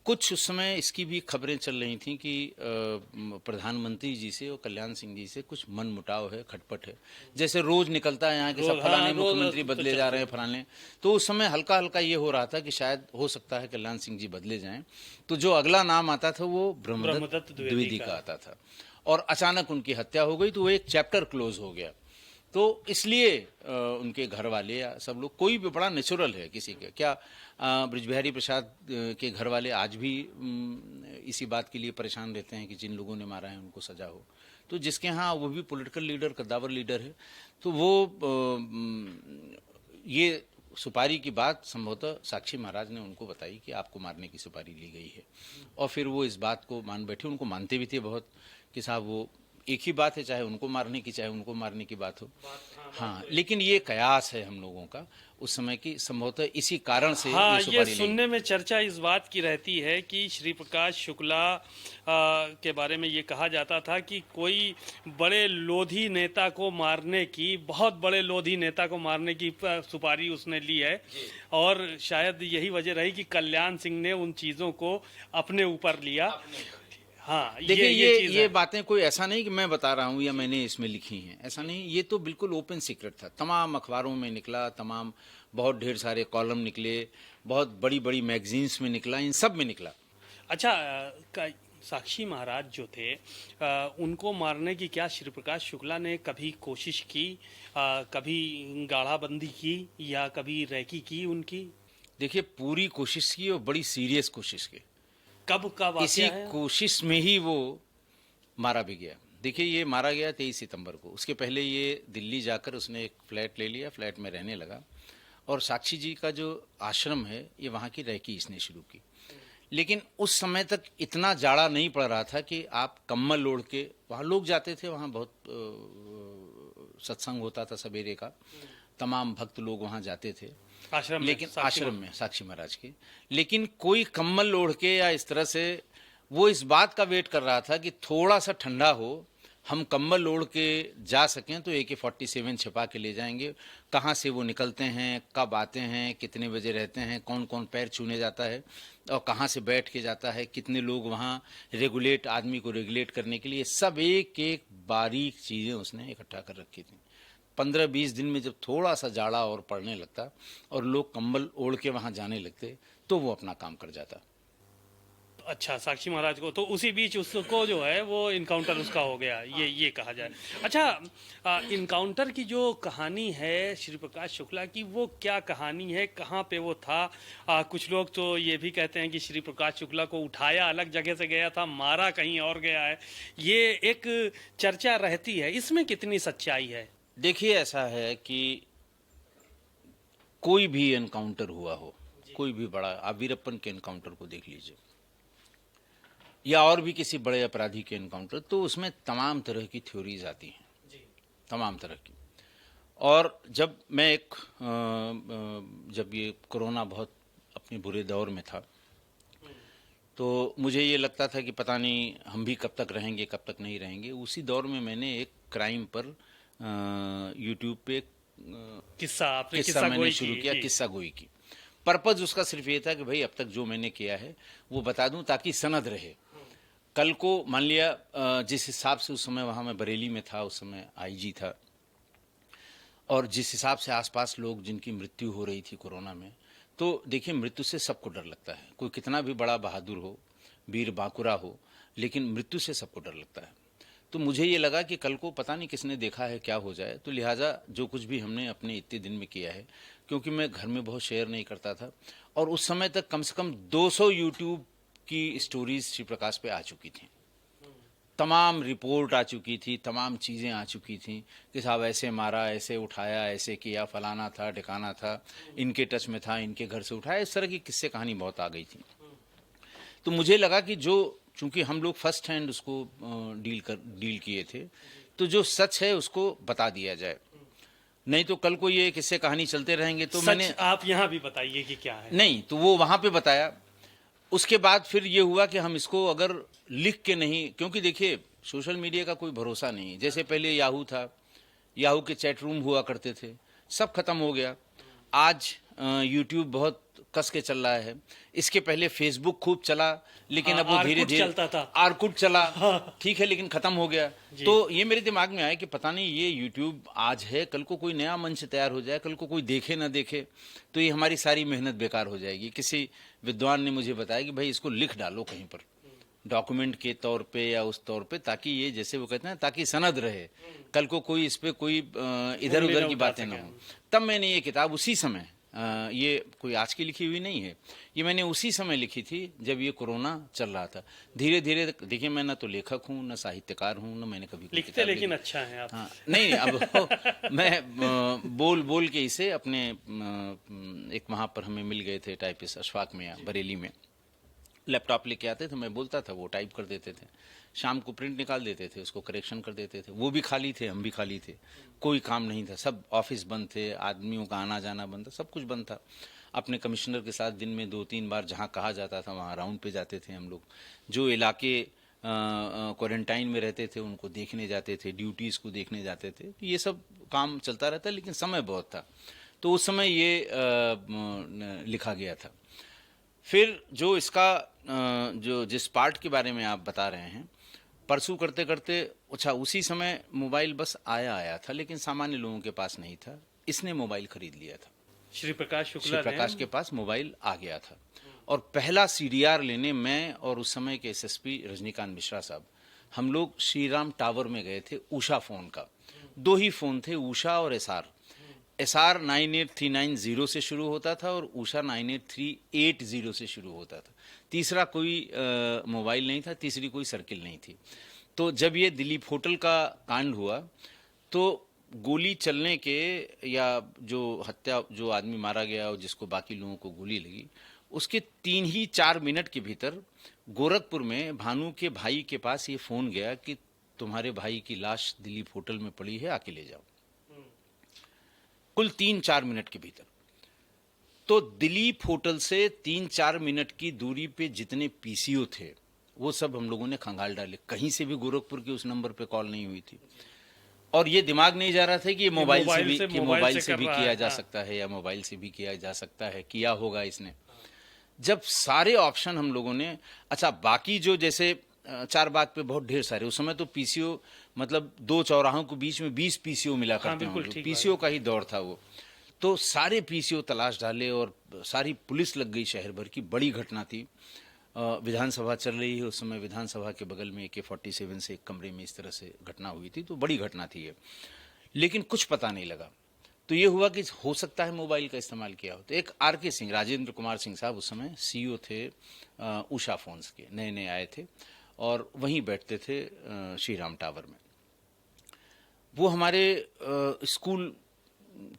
कुछ उस समय इसकी भी खबरें चल रही थी कि प्रधानमंत्री जी से और कल्याण सिंह जी से कुछ मन मुटाव है, खटपट है, जैसे रोज निकलता है यहाँ के सब रोज, फलाने हाँ, रोज मुख्यमंत्री तो बदले जा रहे हैं फलाने। तो उस समय हल्का हल्का ये हो रहा था कि शायद हो सकता है कल्याण सिंह जी बदले जाएं, तो जो अगला नाम आता था वो ब्रह्मदत्त द्विवेदी का आता था, और अचानक उनकी हत्या हो गई तो वो एक चैप्टर क्लोज हो गया। तो इसलिए उनके घर वाले या सब लोग, कोई भी बड़ा नेचुरल है किसी के क्या, ब्रिजबिहारी प्रसाद के घर वाले आज भी इसी बात के लिए परेशान रहते हैं कि जिन लोगों ने मारा है उनको सजा हो। तो जिसके यहाँ वो भी पॉलिटिकल लीडर, कद्दावर लीडर है, तो वो ये सुपारी की बात संभवतः साक्षी महाराज ने उनको बताई कि आपको मारने की सुपारी ली गई है, और फिर वो इस बात को मान बैठे। उनको मानते भी थे बहुत कि साहब वो एक ही बात है, चाहे उनको मारने की चाहे उनको मारने की बात हो। हाँ, लेकिन ये कयास है हम लोगों का उस समय की, संभवतः इसी कारण से हाँ, ये सुपारी ली। सुनने में चर्चा इस बात की रहती है कि श्री प्रकाश शुक्ला के बारे में ये कहा जाता था कि कोई बड़े लोधी नेता को मारने की, बहुत बड़े लोधी नेता को मारने की सुपारी उसने ली है, और शायद यही वजह रही कि कल्याण सिंह ने उन चीज़ों को अपने ऊपर लिया। हाँ, देखिए ये ये बातें कोई ऐसा नहीं कि मैं बता रहा हूँ या मैंने इसमें लिखी हैं, ऐसा नहीं, ये तो बिल्कुल ओपन सीक्रेट था, तमाम अखबारों में निकला, तमाम बहुत ढेर सारे कॉलम निकले, बहुत बड़ी बड़ी मैगजीन्स में निकला, इन सब में निकला। अच्छा, साक्षी महाराज जो थे उनको मारने की क्या श्री प्रकाश शुक्ला ने कभी कोशिश की, कभी गाढ़ाबंदी की या कभी रैकी की उनकी? देखिए पूरी कोशिश की और बड़ी सीरियस कोशिश की। कब का वाकया इसी है? कोशिश में ही वो मारा भी गया। देखिए ये मारा गया 23 सितंबर को, उसके पहले ये दिल्ली जाकर उसने एक फ्लैट ले लिया, फ्लैट में रहने लगा, और साक्षी जी का जो आश्रम है ये वहाँ की रैकी इसने शुरू की। लेकिन उस समय तक इतना जाड़ा नहीं पड़ रहा था कि आप कम्बल ओढ़ के, वहाँ लोग जाते थे, वहाँ बहुत सत्संग होता था सवेरे का, तमाम भक्त लोग वहाँ जाते थे आश्रम लेकिन में, आश्रम में साक्षी महाराज के, लेकिन कोई कम्बल ओढ़ के या इस तरह से, वो इस बात का वेट कर रहा था कि थोड़ा सा ठंडा हो, हम कम्बल ओढ़ के जा सकें तो AK-47 छिपा के ले जाएंगे। कहाँ से वो निकलते हैं, कब आते हैं, कितने बजे रहते हैं, कौन कौन पैर छूने जाता है और कहाँ से बैठ के जाता है, कितने लोग वहाँ रेगुलेट, आदमी को रेगुलेट करने के लिए, सब एक एक बारीक चीज़ें उसने इकट्ठा कर रखी थी। 15-20 दिन में जब थोड़ा सा जाड़ा और पड़ने लगता और लोग कंबल ओढ़ के वहाँ जाने लगते तो वो अपना काम कर जाता। अच्छा, साक्षी महाराज को तो उसी बीच उसको जो है वो इनकाउंटर उसका हो गया, ये कहा जाए। अच्छा, इनकाउंटर की जो कहानी है श्री प्रकाश शुक्ला की, वो क्या कहानी है, कहाँ पे वो था? कुछ लोग तो ये भी कहते हैं कि श्री प्रकाश शुक्ला को उठाया अलग जगह से गया था, मारा कहीं और गया है, ये एक चर्चा रहती है, इसमें कितनी सच्चाई है? देखिए, ऐसा है कि कोई भी एनकाउंटर हुआ हो, कोई भी बड़ा, आप वीरप्पन के एनकाउंटर को देख लीजिए या और भी किसी बड़े अपराधी के एनकाउंटर, तो उसमें तमाम तरह की थ्योरीज आती हैं, तमाम तरह की। और जब मैं जब ये कोरोना बहुत अपने बुरे दौर में था, तो मुझे ये लगता था कि पता नहीं हम भी कब तक रहेंगे, कब तक नहीं रहेंगे। उसी दौर में मैंने एक क्राइम पर यूट्यूब पे किस्सा मैंने शुरू किया, किस्सा गोई की। पर्पज उसका सिर्फ ये था कि भाई अब तक जो मैंने किया है वो बता दूं ताकि सनद रहे। कल को मान लिया जिस हिसाब से उस समय वहाँ मैं बरेली में था, उस समय आईजी था, और जिस हिसाब से आसपास लोग जिनकी मृत्यु हो रही थी कोरोना में, तो देखिए मृत्यु से सबको डर लगता है, कोई कितना भी बड़ा बहादुर हो, वीर बांकुरा हो, लेकिन मृत्यु से सबको डर लगता है। तो मुझे ये लगा कि कल को पता नहीं किसने देखा है क्या हो जाए, तो लिहाजा जो कुछ भी हमने अपने इतने दिन में किया है, क्योंकि मैं घर में बहुत शेयर नहीं करता था, और उस समय तक कम से कम 200 यूट्यूब की स्टोरीज श्री प्रकाश पे आ चुकी थी, तमाम रिपोर्ट आ चुकी थी, तमाम चीज़ें आ चुकी थी कि साहब ऐसे मारा, ऐसे उठाया, ऐसे किया, फलाना था, ठिकाना था, इनके टच में था, इनके घर से उठाया, इस तरह की किस्से कहानी बहुत आ गई थी। तो मुझे लगा कि चूंकि हम लोग फर्स्ट हैंड उसको डील किए थे, तो जो सच है उसको बता दिया जाए, नहीं तो कल को ये किस्से कहानी चलते रहेंगे। तो मैंने, आप यहाँ भी बताइए कि क्या है। नहीं तो वो वहाँ पे बताया। उसके बाद फिर ये हुआ कि हम इसको अगर लिख के नहीं, क्योंकि देखिए सोशल मीडिया का कोई भरोसा नहीं, जैसे पहले याहू था, याहू के चैट रूम हुआ करते थे, सब खत्म हो गया। आज यूट्यूब बहुत कस के चल रहा है, इसके पहले फेसबुक खूब चला, लेकिन अब वो धीरे धीरे चलता था, आर्कुट चला, ठीक है, लेकिन खत्म हो गया। तो ये मेरे दिमाग में आया कि पता नहीं ये यूट्यूब आज है, कल को कोई नया मंच तैयार हो जाए, कल को कोई देखे ना देखे तो ये हमारी सारी मेहनत बेकार हो जाएगी। किसी विद्वान ने मुझे बताया कि भाई इसको लिख डालो कहीं पर, डॉक्यूमेंट के तौर पे या उस तौर पे, ताकि ये जैसे वो कहते हैं ताकि सनद रहे, कल को कोई इस पे कोई इधर उधर की बातें ना हो। तब मैंने ये किताब उसी समय, ये कोई आज की लिखी हुई नहीं है, ये मैंने उसी समय लिखी थी जब ये कोरोना चल रहा था। धीरे धीरे देखिए, मैं ना तो लेखक हूँ, ना साहित्यकार हूँ, ना मैंने कभी लिखते, लेकिन अच्छा है आप। हाँ, नहीं अब मैं बोल के इसे अपने एक वहाँ पर हमें मिल गए थे टाइपिस्ट अशफाक मियां बरेली में, लैपटॉप लेके आते थे, मैं बोलता था, वो टाइप कर देते थे, शाम को प्रिंट निकाल देते थे, उसको करेक्शन कर देते थे। वो भी खाली थे, हम भी खाली थे, कोई काम नहीं था, सब ऑफिस बंद थे, आदमियों का आना जाना बंद था, सब कुछ बंद था। अपने कमिश्नर के साथ दिन में 2-3 बार जहाँ कहा जाता था वहाँ राउंड पे जाते थे हम लोग, जो इलाके क्वारंटाइन में रहते थे उनको देखने जाते थे, ड्यूटीज़ को देखने जाते थे। तो ये सब काम चलता रहता, लेकिन समय बहुत था, तो उस समय ये लिखा गया था। फिर जो इसका जो जिस पार्ट के बारे में आप बता रहे हैं, परसू करते करते, अच्छा उसी समय मोबाइल बस आया था, लेकिन सामान्य लोगों के पास नहीं था, इसने मोबाइल खरीद लिया था। श्री प्रकाश शुक्ला, श्री प्रकाश के पास मोबाइल आ गया था, और पहला सीडीआर लेने मैं और उस समय के एसएसपी रजनीकांत मिश्रा साहब, हम लोग श्रीराम टावर में गए थे। उषा फोन का 2 ही फोन थे, उषा और एसआर 98390 से शुरू होता था और उषा 98380 से शुरू होता था। तीसरा कोई मोबाइल नहीं था, तीसरी कोई सर्किल नहीं थी। तो जब ये दिलीप होटल का कांड हुआ, तो गोली चलने के या जो आदमी मारा गया और जिसको बाकी लोगों को गोली लगी, उसके 3-4 मिनट के भीतर गोरखपुर में भानु के भाई के पास ये फोन गया कि तुम्हारे भाई की लाश दिलीप होटल में पड़ी है, आके ले जाओ। कुल 3-4 मिनट के भीतर। तो दिलीप होटल से 3-4 मिनट की दूरी पे जितने पीसीओ थे वो सब हम लोगों ने खंगाल डाले, कहीं से भी गोरखपुर के उस नंबर पे कॉल नहीं हुई थी, और ये दिमाग नहीं जा रहा था कि ये मोबाइल से भी किया जा सकता है, या मोबाइल से भी किया जा सकता है, किया होगा इसने। जब सारे ऑप्शन हम लोगं ने, अच्छा बाकी जो जैसे चार बाग पे बहुत ढेर सारे, उस समय तो पीसीओ मतलब 2 चौराहों के बीच में 20 पीसीओ मिला करते हैं, बिल्कुल ठीक पीसीओ का ही दौर था वो। तो सारे पीसीओ तलाश डाले और सारी पुलिस लग गई शहर भर की, बड़ी घटना थी। विधानसभा चल रही है उस समय, विधानसभा के बगल में AK-47 से एक कमरे में इस तरह से घटना हुई थी, तो बड़ी घटना थी ये। लेकिन कुछ पता नहीं लगा। तो ये हुआ कि हो सकता है मोबाइल का इस्तेमाल किया हो। तो एक RK सिंह, राजेंद्र कुमार सिंह साहब उस समय CEO थे उषा फोन्स के, नए नए आए थे और वहीं बैठते थे श्री राम टावर में। वो हमारे स्कूल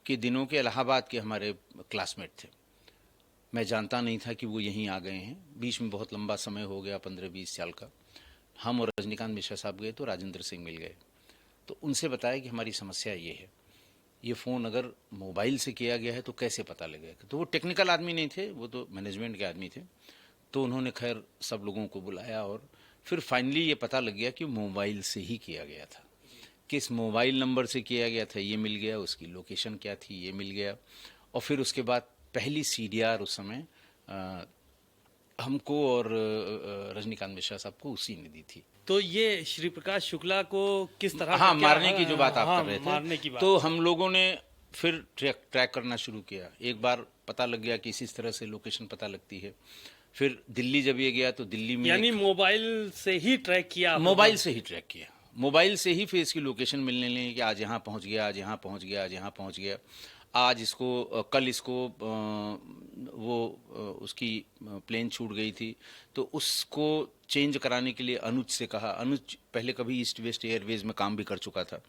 के दिनों के इलाहाबाद के हमारे क्लासमेट थे। मैं जानता नहीं था कि वो यहीं आ गए हैं। बीच में बहुत लंबा समय हो गया, 15-20 साल का। हम और रजनीकांत मिश्रा साहब गए तो राजेंद्र सिंह मिल गए, तो उनसे बताया कि हमारी समस्या ये है, ये फ़ोन अगर मोबाइल से किया गया है तो कैसे पता लगेगा। तो वो टेक्निकल आदमी नहीं थे, वो तो मैनेजमेंट के आदमी थे। तो उन्होंने खैर सब लोगों को बुलाया और फिर फाइनली ये पता लग गया कि मोबाइल से ही किया गया था। किस मोबाइल नंबर से किया गया था ये मिल गया, उसकी लोकेशन क्या थी ये मिल गया। और फिर उसके बाद पहली CDR उस समय हमको और रजनीकांत मिश्रा साहब को उसी ने दी थी। तो ये श्री प्रकाश शुक्ला को किस तरह हाँ, का क्या, मारने की जो बात आप कर रहे थे, मारने की बात, तो हम लोगों ने फिर ट्रैक करना शुरू किया। एक बार पता लग गया कि इसी तरह से लोकेशन पता लगती है। फिर दिल्ली जब ये गया तो दिल्ली में यानी मोबाइल से ही ट्रैक किया, मोबाइल से ही ट्रैक किया, मोबाइल से ही फिर इसकी लोकेशन मिलने लगी कि आज यहाँ पहुँच गया, आज यहाँ पहुँच गया, आज यहाँ पहुँच गया, आज इसको कल इसको उसकी प्लेन छूट गई थी तो उसको चेंज कराने के लिए अनुज से कहा। अनुज पहले कभी ईस्ट वेस्ट एयरवेज में काम भी कर चुका था,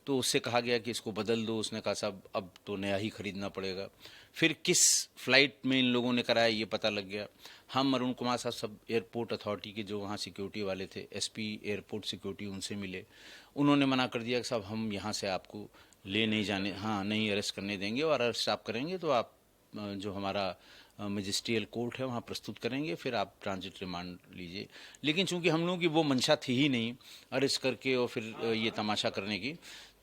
तो उससे कहा गया कि इसको बदल दो। उसने कहा साहब अब तो नया ही खरीदना पड़ेगा। फिर किस फ्लाइट में इन लोगों ने कराया ये पता लग गया। हम अरुण कुमार साहब सब एयरपोर्ट अथॉरिटी के जो वहाँ सिक्योरिटी वाले थे, SP एयरपोर्ट सिक्योरिटी, उनसे मिले। उन्होंने मना कर दिया कि साहब हम यहाँ से आपको ले नहीं जाने, हाँ नहीं अरेस्ट करने देंगे, और अरेस्ट आप करेंगे तो आप जो हमारा मजिस्ट्रियल कोर्ट है वहाँ प्रस्तुत करेंगे, फिर आप ट्रांजिट रिमांड लीजिए। लेकिन चूंकि हम लोगों की वो मंशा थी ही नहीं अरेस्ट करके और फिर ये तमाशा करने की,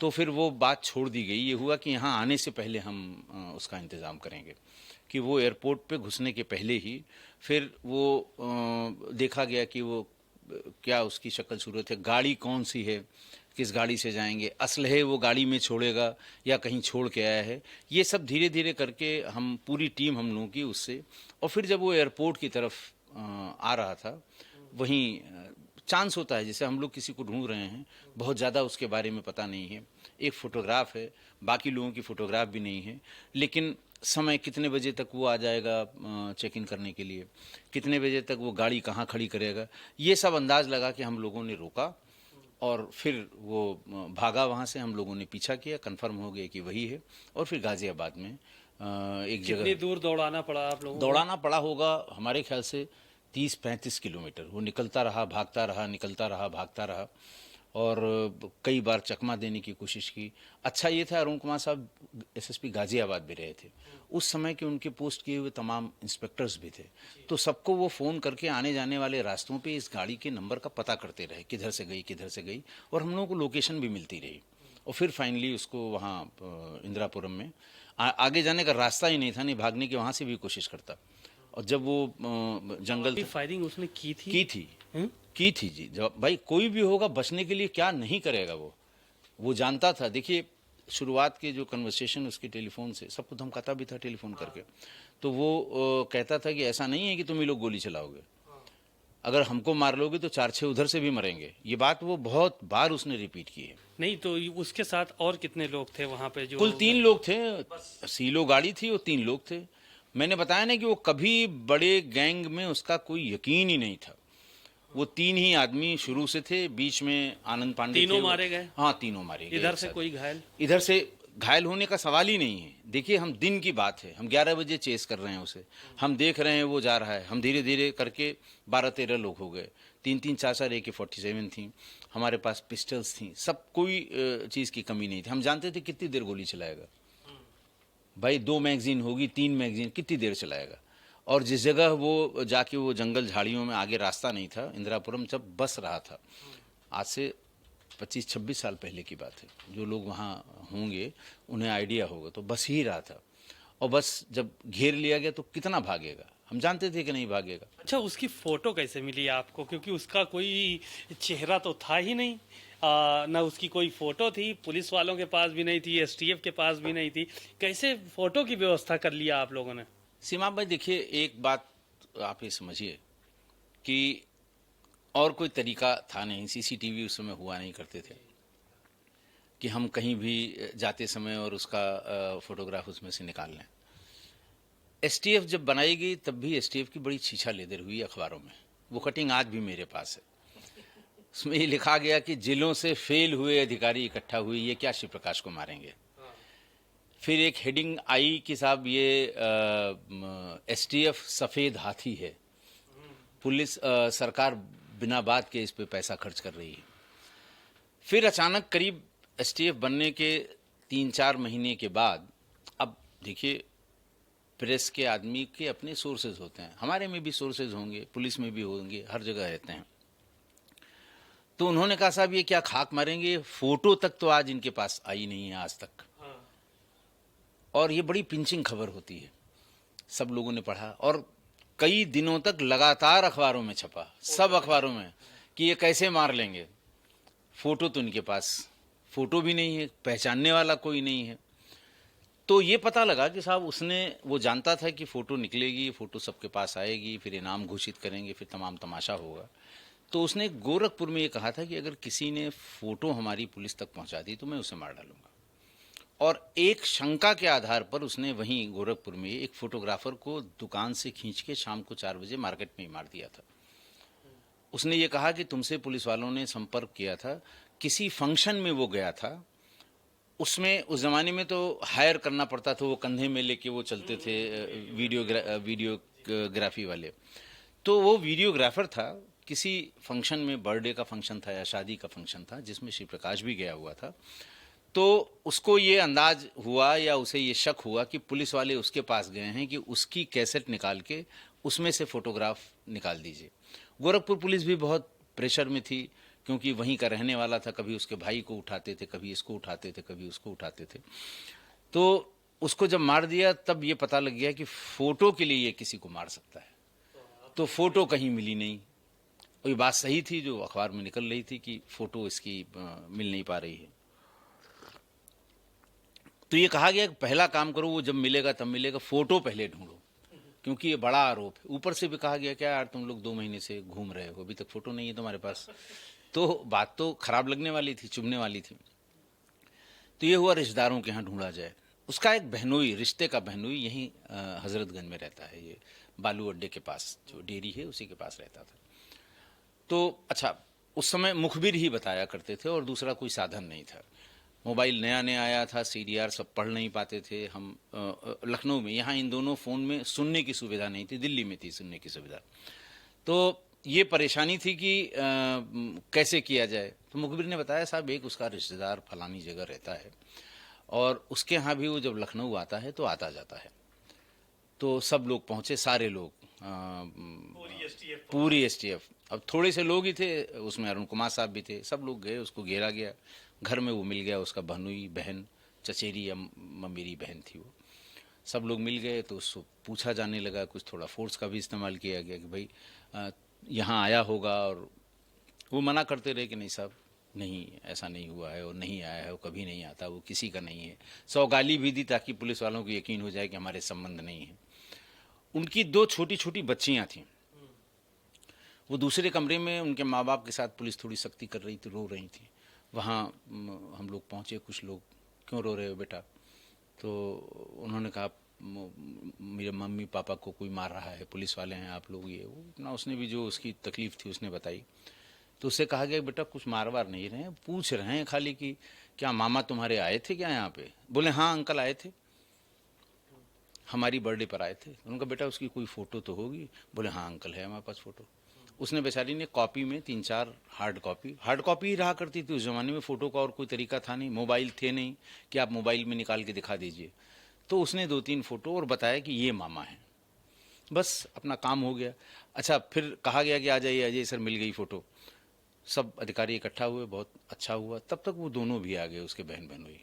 तो फिर वो बात छोड़ दी गई। ये हुआ कि यहाँ आने से पहले हम उसका इंतज़ाम करेंगे, कि वो एयरपोर्ट पे घुसने के पहले ही फिर वो देखा गया कि वो क्या उसकी शक्ल सूरत है, गाड़ी कौन सी है, किस गाड़ी से जाएंगे, असलहे वो गाड़ी में छोड़ेगा या कहीं छोड़ के आया है। ये सब धीरे धीरे करके हम पूरी टीम हम लोगों की उससे, और फिर जब वो एयरपोर्ट की तरफ आ रहा था, वहीं चांस होता है जैसे हम लोग किसी को ढूंढ रहे हैं, बहुत ज़्यादा उसके बारे में पता नहीं है, एक फ़ोटोग्राफ है, बाकी लोगों की फ़ोटोग्राफ भी नहीं है, लेकिन समय कितने बजे तक वो आ जाएगा चेक इन करने के लिए, कितने बजे तक वो गाड़ी कहाँ खड़ी करेगा, ये सब अंदाज़ लगा के हम लोगों ने रोका और फिर वो भागा वहाँ से। हम लोगों ने पीछा किया, कंफर्म हो गया कि वही है, और फिर गाज़ियाबाद में एक जगह कितनी दूर दौड़ाना पड़ा आप लोगों को? दौड़ाना पड़ा होगा हमारे ख्याल से 30-35 किलोमीटर। वो निकलता रहा, भागता रहा, निकलता रहा, भागता रहा, और कई बार चकमा देने की कोशिश की। अच्छा ये था अरुण कुमार साहब SSP गाज़ियाबाद भी रहे थे उस समय के, उनके पोस्ट किए हुए तमाम इंस्पेक्टर्स भी थे, तो सबको वो फ़ोन करके आने जाने वाले रास्तों पे इस गाड़ी के नंबर का पता करते रहे, किधर से गई किधर से गई, और हम लोगों को लोकेशन भी मिलती रही। और फिर फाइनली उसको वहाँ इंदिरापुरम में आगे जाने का रास्ता ही नहीं था, नहीं भागने की, वहाँ से भी कोशिश करता। और जब वो जंगल फायरिंग उसने की थी? की थी जी। जब भाई कोई भी होगा बचने के लिए क्या नहीं करेगा, वो जानता था। देखिए शुरुआत के जो कन्वर्सेशन उसके टेलीफोन से सबको धमकाता भी था टेलीफोन करके, तो वो कहता था कि ऐसा नहीं है कि तुम ही लोग गोली चलाओगे, अगर हमको मार लोगे तो 4-6 उधर से भी मरेंगे। ये बात वो बहुत बार उसने रिपीट की है। नहीं तो उसके साथ और कितने लोग थे वहाँ पे? जो कुल 3 लोग थे, सीलो गाड़ी थी, वो 3 लोग थे। मैंने बताया ना कि वो कभी बड़े गैंग में उसका कोई यकीन ही नहीं था। वो 3 ही आदमी शुरू से थे, बीच में आनंद पांडे थे। तीनों मारे गए? हाँ, तीनों मारे गए। इधर से कोई घायल? इधर से घायल होने का सवाल ही नहीं है। देखिए हम दिन की बात है, हम 11 बजे चेस कर रहे हैं उसे, हम देख रहे हैं वो जा रहा है, हम धीरे धीरे करके 12-13 लोग हो गए। 3-3, 4-4 AK-47 थी हमारे पास, पिस्टल्स थी, सब कोई चीज़ की कमी नहीं थी। हम जानते थे कितनी देर गोली चलाएगा भाई, 2 मैगजीन होगी, 3 मैगजीन, कितनी देर चलाएगा। और जिस जगह वो जाके वो जंगल झाड़ियों में, आगे रास्ता नहीं था, इंदिरापुरम जब बस रहा था, आज से 25-26 साल पहले की बात है, जो लोग वहाँ होंगे उन्हें आइडिया होगा, तो बस ही रहा था। और बस जब घेर लिया गया तो कितना भागेगा, हम जानते थे कि नहीं भागेगा। अच्छा, उसकी फोटो कैसे मिली आपको? क्योंकि उसका कोई चेहरा तो था ही नहीं, न उसकी कोई फोटो थी, पुलिस वालों के पास भी नहीं थी, एसटीएफ के पास भी नहीं थी। कैसे फोटो की व्यवस्था कर लिया आप लोगों ने? सीमा भाई देखिए, एक बात आप ये समझिए कि और कोई तरीका था नहीं, सीसीटीवी उस समय हुआ नहीं करते थे कि हम कहीं भी जाते समय और उसका फोटोग्राफ उसमें से निकाल लें। एसटीएफ जब बनाई गई तब भी एसटीएफ की बड़ी छीछा लेदर हुई अखबारों में। वो कटिंग आज भी मेरे पास है। उसमें ये लिखा गया कि जिलों से फेल हुए अधिकारी इकट्ठा हुए, ये क्या शिव प्रकाश को मारेंगे। फिर एक हेडिंग आई कि साहब ये एसटीएफ सफेद हाथी है, पुलिस सरकार बिना बात के इस पे पैसा खर्च कर रही है। फिर अचानक करीब एसटीएफ बनने के 3-4 महीने के बाद, अब देखिए प्रेस के आदमी के अपने सोर्सेज होते हैं, हमारे में भी सोर्सेज होंगे, पुलिस में भी होंगे, हर जगह रहते हैं। तो उन्होंने कहा साहब ये क्या खाक मारेंगे, फोटो तक तो आज इनके पास आई नहीं है आज तक। और ये बड़ी पिंचिंग खबर होती है, सब लोगों ने पढ़ा और कई दिनों तक लगातार अखबारों में छपा, सब अखबारों में, कि ये कैसे मार लेंगे। फोटो तो इनके पास फोटो भी नहीं है, पहचानने वाला कोई नहीं है। तो ये पता लगा कि साहब वो जानता था कि फोटो निकलेगी, फोटो सबके पास आएगी, फिर इनाम घोषित करेंगे, फिर तमाम तमाशा होगा। तो उसने गोरखपुर में ये कहा था कि अगर किसी ने फोटो हमारी पुलिस तक पहुंचा दी तो मैं उसे मार डालूंगा। और एक शंका के आधार पर उसने वहीं गोरखपुर में एक फोटोग्राफर को दुकान से खींच के शाम को 4 बजे मार्केट में ही मार दिया था। उसने ये कहा कि तुमसे पुलिस वालों ने संपर्क किया था, किसी फंक्शन में वो गया था, उसमें उस ज़माने में तो हायर करना पड़ता था, वो कंधे में लेके वो चलते थे वीडियोग्राफी वाले। तो वो वीडियोग्राफर था, किसी फंक्शन में, बर्थडे का फंक्शन था या शादी का फंक्शन था जिसमें शिव प्रकाश भी गया हुआ था। तो उसको ये अंदाज हुआ या उसे ये शक हुआ कि पुलिस वाले उसके पास गए हैं कि उसकी कैसेट निकाल के उसमें से फोटोग्राफ निकाल दीजिए। गोरखपुर पुलिस भी बहुत प्रेशर में थी क्योंकि वहीं का रहने वाला था, कभी उसके भाई को उठाते थे, कभी इसको उठाते थे, कभी उसको उठाते थे। तो उसको जब मार दिया तब ये पता लग गया कि फोटो के लिए ये किसी को मार सकता है। तो फोटो कहीं मिली नहीं। और ये बात सही थी जो अखबार में निकल रही थी कि फोटो इसकी मिल नहीं पा रही है। तो ये कहा गया कि पहला काम करो, वो जब मिलेगा तब मिलेगा, फोटो पहले ढूंढो, क्योंकि ये बड़ा आरोप है। ऊपर से भी कहा गया क्या यार तुम लोग 2 महीने से घूम रहे हो, अभी तक फोटो नहीं है तुम्हारे पास। तो बात तो खराब लगने वाली थी, चुभने वाली थी। तो ये हुआ रिश्तेदारों के यहाँ ढूंढा जाए। उसका एक बहनोई, रिश्ते का बहनोई यहीं हजरतगंज में रहता है, ये बालू अड्डे के पास जो डेयरी है उसी के पास रहता था। तो अच्छा, उस समय मुखबिर ही बताया करते थे और दूसरा कोई साधन नहीं था। मोबाइल नया नया आया था, सीडीआर सब पढ़ नहीं पाते थे हम लखनऊ में। यहाँ इन दोनों फ़ोन में सुनने की सुविधा नहीं थी, दिल्ली में थी सुनने की सुविधा। तो ये परेशानी थी कि कैसे किया जाए। तो मुखबिर ने बताया साहब एक उसका रिश्तेदार फलानी जगह रहता है और उसके यहाँ भी वो जब लखनऊ आता है तो आता जाता है। तो सब लोग पहुँचे, सारे लोग, पूरी एसटीएफ। अब थोड़े से लोग ही थे उसमें, अरुण कुमार साहब भी थे, सब लोग गए, उसको घेरा गया। घर में वो मिल गया, उसका बहनोई बहन, चचेरी या ममेरी बहन थी वो। सब लोग मिल गए तो उसको पूछा जाने लगा, कुछ थोड़ा फोर्स का भी इस्तेमाल किया गया कि भाई यहाँ आया होगा, और वो मना करते रहे कि नहीं साहब नहीं, ऐसा नहीं हुआ है और नहीं आया है, वो कभी नहीं आता, वो किसी का नहीं है। 100 गाली भी दी ताकि पुलिस वालों को यकीन हो जाए कि हमारे संबंध नहीं है। उनकी 2 छोटी छोटी बच्चियाँ थीं, वो दूसरे कमरे में उनके माँ बाप के साथ, पुलिस थोड़ी सख्ती कर रही थी, रो रही थी। वहाँ हम लोग पहुँचे, कुछ लोग, क्यों रो रहे हो बेटा? तो उन्होंने कहा मेरे मम्मी पापा को कोई मार रहा है, पुलिस वाले हैं आप लोग, ये वो ना। उसने भी जो उसकी तकलीफ़ थी उसने बताई। तो उससे कहा गया बेटा कुछ मार वार नहीं रहे हैं, पूछ रहे हैं खाली कि क्या मामा तुम्हारे आए थे क्या यहाँ पे? बोले हाँ अंकल आए थे, हमारी बर्थडे पर आए थे। उनका बेटा उसकी कोई फ़ोटो तो होगी? बोले हाँ अंकल है हमारे पास फ़ोटो। उसने बेचारी ने कॉपी में 3-4 हार्ड कॉपी ही रहा करती थी उस ज़माने में, फ़ोटो का और कोई तरीका था नहीं, मोबाइल थे नहीं कि आप मोबाइल में निकाल के दिखा दीजिए। तो उसने 2-3 फ़ोटो और बताया कि ये मामा हैं, बस अपना काम हो गया। अच्छा, फिर कहा गया कि आ जाइए सर, मिल गई फ़ोटो। सब अधिकारी इकट्ठा हुए, बहुत अच्छा हुआ। तब तक वो दोनों भी आ गए, उसके बहन बहनोई।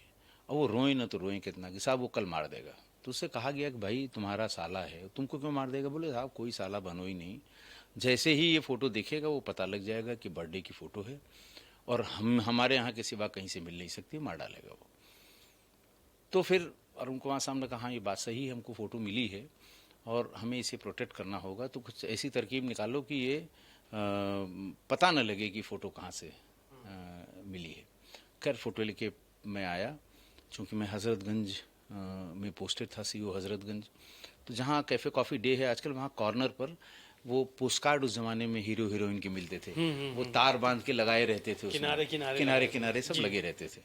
और वो रोए ना तो रोए कितना कि साहब वो कल मार देगा। तो उससे कहा गया कि भाई तुम्हारा साला है, तुमको क्यों मार देगा? बोले साहब कोई साला बहनोई नहीं, जैसे ही ये फ़ोटो देखेगा वो पता लग जाएगा कि बर्थडे की फ़ोटो है और हम हमारे यहाँ के सिवा कहीं से मिल नहीं सकती, मार डालेगा वो। तो फिर अरुण कुमार साहब ने कहा हाँ ये बात सही है, हमको फ़ोटो मिली है और हमें इसे प्रोटेक्ट करना होगा, तो कुछ ऐसी तरकीब निकालो कि ये पता न लगे कि फ़ोटो कहाँ से मिली है। खैर फ़ोटो लेके मैं आया, चूँकि मैं हज़रतगंज में पोस्टेड था, सीओ हज़रतगंज, तो जहाँ कैफ़े कॉफ़ी डे है आजकल, वहाँ कॉर्नर पर वो पोस्टकार्ड उस ज़माने में हीरो हीरोइन के मिलते थे, वो तार बांध के लगाए रहते थे, किनारे किनारे किनारे किनारे सब लगे रहते थे।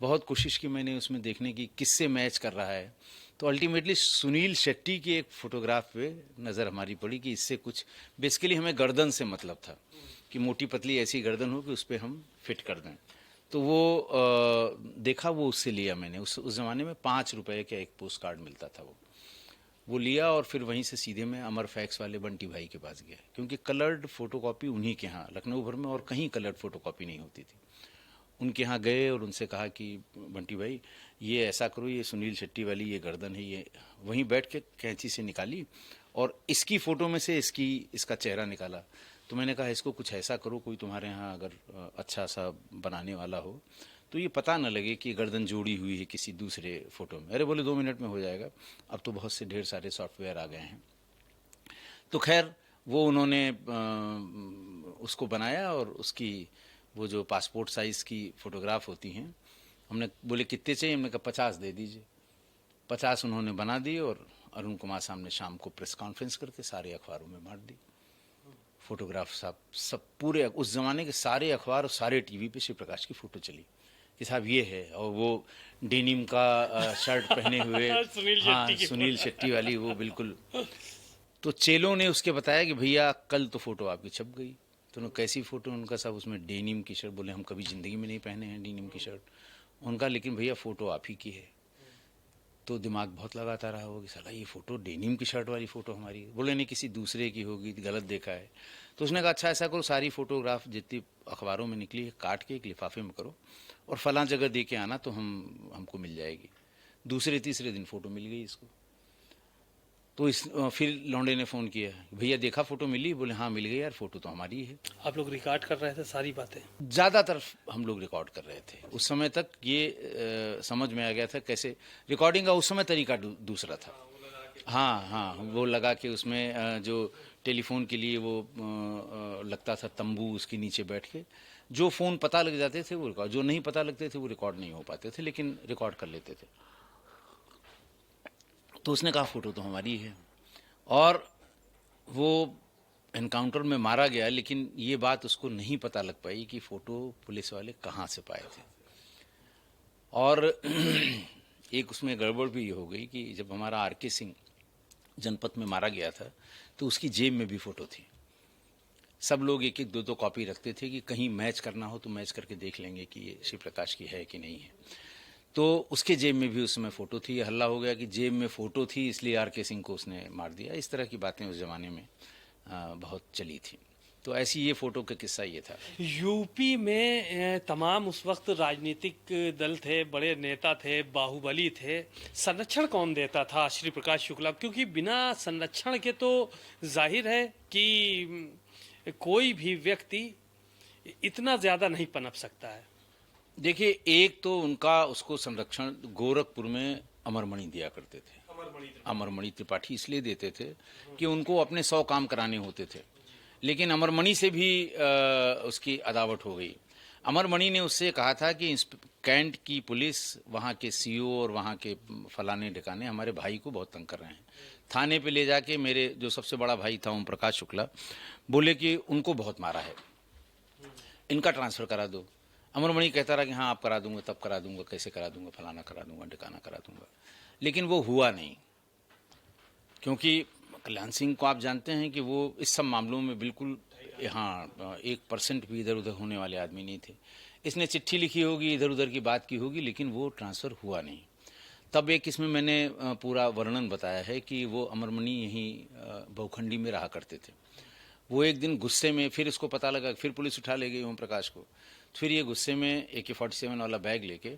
बहुत कोशिश की मैंने उसमें देखने की किससे मैच कर रहा है, तो अल्टीमेटली सुनील शेट्टी की एक फ़ोटोग्राफ पे नज़र हमारी पड़ी कि इससे कुछ बेसिकली हमें गर्दन से मतलब था कि मोटी पतली ऐसी गर्दन हो कि उस पर हम फिट कर दें। तो वो देखा, वो उससे लिया मैंने। उस ज़माने में 5 रुपए का एक पोस्ट कार्ड मिलता था, वो लिया और फिर वहीं से सीधे मैं अमर फैक्स वाले बंटी भाई के पास गया, क्योंकि कलर्ड फ़ोटोकॉपी उन्हीं के यहाँ लखनऊ भर में और कहीं कलर्ड फ़ोटोकॉपी नहीं होती थी। उनके यहाँ गए और उनसे कहा कि बंटी भाई ये ऐसा करो, ये सुनील शेट्टी वाली ये गर्दन है, ये वहीं बैठ के कैंची से निकाली और इसकी फ़ोटो में से इसका चेहरा निकाला। तो मैंने कहा इसको कुछ ऐसा करो, कोई तुम्हारे यहाँ अगर अच्छा सा बनाने वाला हो तो ये पता न लगे कि गर्दन जोड़ी हुई है किसी दूसरे फ़ोटो में। अरे बोले 2 मिनट में हो जाएगा, अब तो बहुत से ढेर सारे सॉफ्टवेयर आ गए हैं। तो खैर वो उन्होंने उसको बनाया और उसकी वो जो पासपोर्ट साइज़ की फ़ोटोग्राफ होती हैं, हमने बोले कितने चाहिए, हमने कहा 50 दे दीजिए। 50 उन्होंने बना दी और अरुण कुमार साहब ने शाम को प्रेस कॉन्फ्रेंस करके सारे अखबारों में बांट दी। फ़ोटोग्राफ साहब सब पूरे उस ज़माने के सारे अखबार और सारे टीवी पे शिव प्रकाश की फ़ोटो चली कि साहब ये है, और वो डेनिम का शर्ट पहने हुए हाँ सुनील शेट्टी वाली वो बिल्कुल। तो चेलों ने उसके बताया कि भैया कल तो फ़ोटो आपकी छप गई। तो कैसी फ़ोटो? उनका साहब उसमें डेनिम की शर्ट। बोले हम कभी ज़िंदगी में नहीं पहने हैं डेनिम की शर्ट। उनका लेकिन भैया फ़ोटो आप ही की है। तो दिमाग बहुत लगाता रहा वो कि साला ये फ़ोटो डेनिम की शर्ट वाली फ़ोटो हमारी। बोले नहीं किसी दूसरे की होगी, गलत देखा है। तो उसने कहा अच्छा ऐसा करो, सारी फ़ोटोग्राफ जितनी अखबारों में निकली है काट के एक लिफाफे में करो और फलां जगह दे के आना, तो हमको मिल जाएगी। दूसरे तीसरे दिन फ़ोटो मिल गई इसको। तो फिर लौंडे ने फ़ोन किया, भैया देखा फ़ोटो मिली? बोले हाँ मिल गई यार, फ़ोटो तो हमारी है। आप लोग रिकॉर्ड कर रहे थे सारी बातें? ज़्यादातर हम लोग रिकॉर्ड कर रहे थे। उस समय तक ये समझ में आ गया था कैसे रिकॉर्डिंग का। उस समय तरीका दूसरा था। हाँ हाँ, वो लगा के उसमें जो टेलीफोन के लिए वो लगता था तंबू, उसके नीचे बैठ के जो फ़ोन पता लग जाते थे वो रिकॉर्ड, जो नहीं पता लगते थे वो रिकॉर्ड नहीं हो पाते थे, लेकिन रिकॉर्ड कर लेते थे। तो उसने कहा फ़ोटो तो हमारी है और वो एनकाउंटर में मारा गया, लेकिन ये बात उसको नहीं पता लग पाई कि फ़ोटो पुलिस वाले कहाँ से पाए थे। और एक उसमें गड़बड़ भी ये हो गई कि जब हमारा आर.के. सिंह जनपथ में मारा गया था तो उसकी जेब में भी फ़ोटो थी। सब लोग एक एक दो दो कॉपी रखते थे कि कहीं मैच करना हो तो मैच करके देख लेंगे कि ये शिव प्रकाश की है कि नहीं है। तो उसके जेब में भी उस समय फ़ोटो थी। हल्ला हो गया कि जेब में फ़ोटो थी इसलिए आर.के. सिंह को उसने मार दिया। इस तरह की बातें उस ज़माने में बहुत चली थी। तो ऐसी ये फ़ोटो का किस्सा ये था। यूपी में तमाम उस वक्त राजनीतिक दल थे, बड़े नेता थे, बाहुबली थे। संरक्षण कौन देता था श्री प्रकाश शुक्ला? क्योंकि बिना संरक्षण के तो जाहिर है कि कोई भी व्यक्ति इतना ज़्यादा नहीं पनप सकता है। देखिए, एक तो उनका उसको संरक्षण गोरखपुर में अमरमणि दिया करते थे। अमरमणि त्रिपाठी इसलिए देते थे कि उनको अपने 100 काम कराने होते थे, लेकिन अमरमणि से भी उसकी अदावट हो गई। अमरमणि ने उससे कहा था कि कैंट की पुलिस, वहाँ के सीओ और वहाँ के फलाने ठिकाने हमारे भाई को बहुत तंग कर रहे हैं। थाने पे ले जाके मेरे जो सबसे बड़ा भाई था ओम प्रकाश शुक्ला, बोले कि उनको बहुत मारा है, इनका ट्रांसफ़र करा दो। अमरमणि कहता रहा कि हाँ आप करा दूंगा, तब करा दूंगा, कैसे करा दूंगा, फलाना करा दूंगा, ठिकाना करा दूंगा, लेकिन वो हुआ नहीं। क्योंकि कल्याण सिंह को आप जानते हैं कि वो इस सब मामलों में बिल्कुल 1% भी इधर उधर होने वाले आदमी नहीं थे। इसने चिट्ठी लिखी होगी, इधर उधर की बात की होगी, लेकिन वो ट्रांसफ़र हुआ नहीं। तब एक इसमें मैंने पूरा वर्णन बताया है कि वो अमरमणि यहीं बहुखंडी में रहा करते थे। वो एक दिन गुस्से में, फिर इसको पता लगा, फिर पुलिस उठा ले गई ओम प्रकाश को, फिर ये गुस्से में AK-47 वाला बैग लेके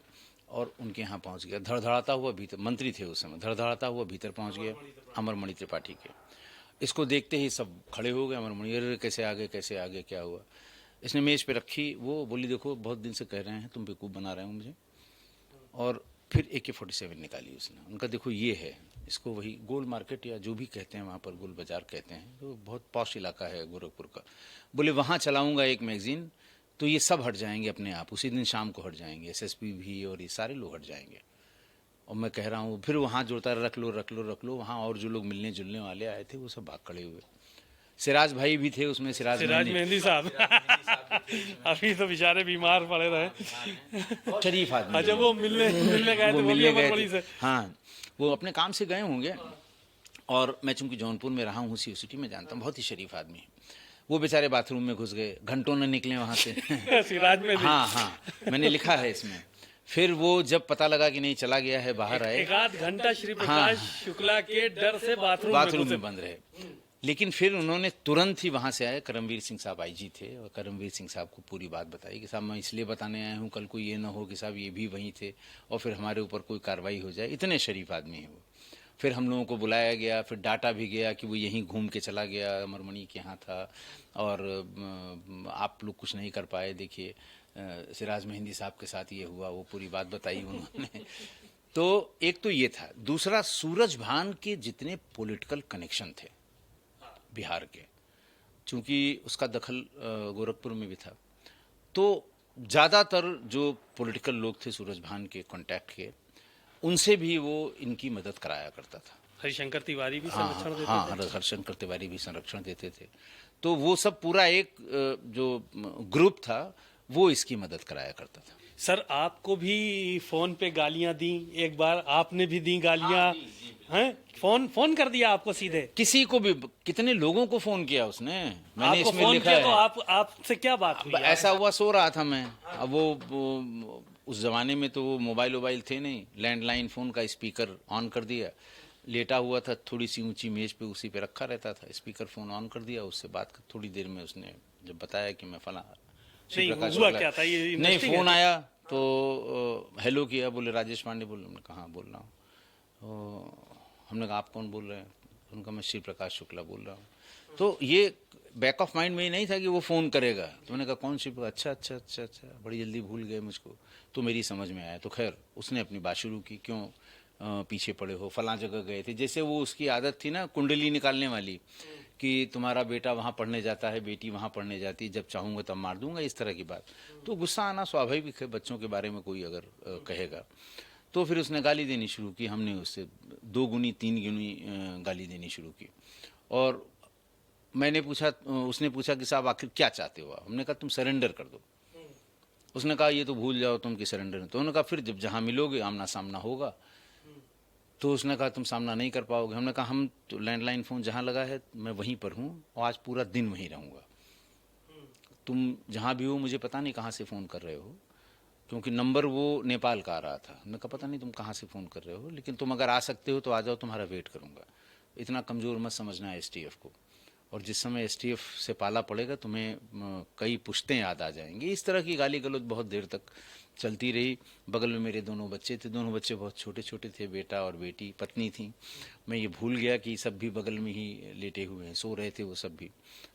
और उनके यहाँ पहुँच गया, धड़धड़ाता हुआ भीतर। मंत्री थे उस समय। धड़धड़ाता हुआ भीतर पहुँच गया अमरमणि त्रिपाठी के। इसको देखते ही सब खड़े हो गए। अमरमणि, अरे कैसे आ गए, कैसे आ गए, क्या हुआ? इसने मेज पे रखी, वो बोली देखो बहुत दिन से कह रहे हैं तुम बेवकूफ़ बना रहे हो मुझे। और फिर AK-47 निकाली उसने, उनका देखो ये है, इसको वही गोल मार्केट या जो भी कहते हैं वहाँ पर, गोल बाज़ार कहते हैं, तो बहुत पॉश इलाका है गोरखपुर का। बोले वहाँ चलाऊँगा एक मैगज़ीन तो ये सब हट जाएंगे अपने आप, उसी दिन शाम को हट जाएंगे, SSP भी और ये सारे लोग हट जाएंगे। और मैं कह रहा हूँ फिर वहाँ जोड़ता रख लो रख लो रख लो, वहाँ और जो लोग मिलने जुलने वाले आए थे वो सब भाग खड़े हुए। सिराज भाई भी थे उसमें, सिराज मेहंदी साहब अभी तो बेचारे बीमार पड़े रहे। शरीफ आदमी। अच्छा, वो मिलने गए वो थे, मिलने गए बड़ी थे, से। हाँ वो अपने काम से गए होंगे। और मैं चूंकि जौनपुर में रहा हूँ, सिटी में जानता हूँ, बहुत ही शरीफ आदमी है। वो बेचारे बाथरूम में घुस गए, घंटों न निकले वहाँ से। सिराज में हाँ हाँ, मैंने लिखा है इसमें। फिर वो जब पता लगा कि नहीं चला गया है, बाहर आए, एक आध घंटा श्री प्रकाश शुक्ला के डर से बाथरूम में बंद रहे। लेकिन फिर उन्होंने तुरंत ही वहाँ से आए, करमवीर सिंह साहब IG थे, और करमवीर सिंह साहब को पूरी बात बताई कि साहब मैं इसलिए बताने आया हूँ, कल को ये ना हो कि साहब ये भी वहीं थे और फिर हमारे ऊपर कोई कार्रवाई हो जाए। इतने शरीफ आदमी हैं वो। फिर हम लोगों को बुलाया गया, फिर डाटा भी गया कि वो यहीं घूम के चला गया, अमरमणि के यहाँ था, और आप लोग कुछ नहीं कर पाए, देखिए सिराज मेहंदी साहब के साथ ये हुआ, वो पूरी बात बताई उन्होंने। तो एक तो ये था। दूसरा, सूरज भान के जितने पॉलिटिकल कनेक्शन थे बिहार के, चूंकि उसका दखल गोरखपुर में भी था, तो ज़्यादातर जो पॉलिटिकल लोग थे सूरज भान के कांटेक्ट के, उनसे भी वो इनकी मदद कराया करता था। हरिशंकर तिवारी भी संरक्षण देते थे। हाँ, हरिशंकर तिवारी भी संरक्षण देते थे। तो वो सब पूरा एक जो ग्रुप था वो इसकी मदद कराया करता था। सर, आपको भी फोन पे गालियां दी एक बार, आपने भी दी गालियां? हैं, फोन कर दिया आपको सीधे? किसी को भी, कितने लोगों को फोन किया उसने, मैंने आपको इसमें फोन लिखा किया है। तो आपसे क्या बात हुई? ऐसा हुआ, सो रहा था मैं। अब वो उस जमाने में तो वो मोबाइल थे नहीं, लैंडलाइन फोन का स्पीकर ऑन कर दिया, लेटा हुआ था थोड़ी सी ऊंची मेज पे, उसी पे रखा रहता था, स्पीकर फोन ऑन कर दिया, उससे बात कर थोड़ी देर में उसने जब बताया कि मैं फला नहीं, हुआ क्या था ये? नहीं, फोन आया तो हेलो किया, बोले राजेश पांडे बोल, हमने कहा बोल रहा हूँ। हमने कहा आप कौन बोल रहे हैं? उनका मैं श्री प्रकाश शुक्ला बोल रहा हूँ। तो ये बैक ऑफ माइंड में ही नहीं था कि वो फ़ोन करेगा। तो मैंने कहा कौन श्री प्रकाश? अच्छा, बड़ी जल्दी भूल गए मुझको। तो मेरी समझ में आया। तो खैर उसने अपनी बात शुरू की, क्यों पीछे पड़े हो, फलां जगह गए थे। जैसे वो उसकी आदत थी ना कुंडली निकालने वाली, कि तुम्हारा बेटा वहाँ पढ़ने जाता है, बेटी वहाँ पढ़ने जाती है, जब चाहूँगा तब मार दूंगा, इस तरह की बात। तो गुस्सा आना स्वाभाविक है, बच्चों के बारे में कोई अगर कहेगा। तो फिर उसने गाली देनी शुरू की, हमने उससे 2 गुनी 3 गुनी गाली देनी शुरू की। और मैंने पूछा, उसने पूछा कि साहब आखिर क्या चाहते हो? हमने कहा तुम सरेंडर कर दो। उसने कहा ये तो भूल जाओ तुम कि सरेंडर। तो उन्होंने कहा फिर जब जहाँ मिलोगे आमना सामना होगा। तो उसने कहा तुम सामना नहीं कर पाओगे। हमने कहा हम तो लैंडलाइन फ़ोन जहाँ लगा है मैं वहीं पर हूँ और आज पूरा दिन वहीं रहूँगा। तुम जहाँ भी हो, मुझे पता नहीं कहाँ से फ़ोन कर रहे हो, क्योंकि नंबर वो नेपाल का आ रहा था। हमने कहा पता नहीं तुम कहाँ से फ़ोन कर रहे हो, लेकिन तुम अगर आ सकते हो तो आ जाओ, तुम्हारा वेट करूँगा। इतना कमज़ोर मत समझना है STF को, और जिस समय STF से पाला पड़ेगा तुम्हें कई पुश्तें याद आ जाएंगी। इस तरह की गाली गलौज बहुत देर तक चलती रही। बगल में मेरे 2 बच्चे थे, दोनों बच्चे बहुत छोटे छोटे थे, बेटा और बेटी, पत्नी थी। मैं ये भूल गया कि सब भी बगल में ही लेटे हुए हैं, सो रहे थे वो सब भी।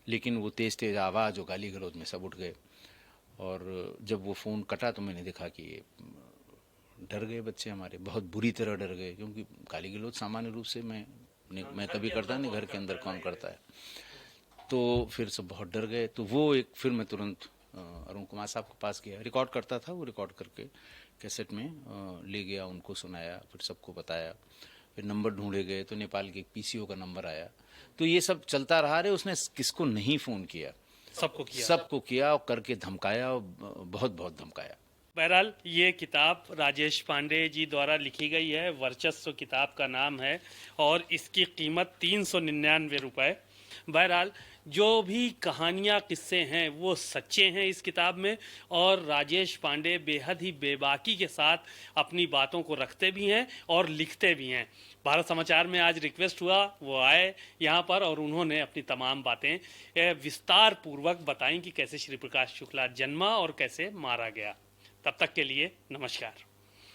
लेकिन वो तेज़ तेज़ आवाज़ और गाली गलौज में सब उठ गए। और जब वो फ़ोन कटा तो मैंने देखा कि डर गए बच्चे हमारे, बहुत बुरी तरह डर गए, क्योंकि गाली गलौज सामान्य रूप से मैं कभी करता नहीं, घर के अंदर कौन करता है। तो फिर सब बहुत डर गए। तो वो एक, फिर मैं तुरंत अरुण कुमार साहब के पास गया, रिकॉर्ड करता था वो, रिकॉर्ड करके कैसेट में ले गया, उनको सुनाया, फिर सबको बताया। फिर नंबर ढूंढे गए तो नेपाल के PCO का नंबर आया। तो ये सब चलता रहा। रे उसने किसको नहीं फ़ोन किया, सबको किया और करके धमकाया, और बहुत बहुत धमकाया। बहरहाल ये किताब राजेश पांडे जी द्वारा लिखी गई है, वर्चस्व किताब का नाम है, और इसकी कीमत 399 रुपये। बहरहाल जो भी कहानियाँ किस्से हैं वो सच्चे हैं इस किताब में, और राजेश पांडे बेहद ही बेबाकी के साथ अपनी बातों को रखते भी हैं और लिखते भी हैं। भारत समाचार में आज रिक्वेस्ट हुआ, वो आए यहाँ पर और उन्होंने अपनी तमाम बातें विस्तार पूर्वक बताई कि कैसे श्री प्रकाश शुक्ला जन्मा और कैसे मारा गया। तब तक के लिए नमस्कार।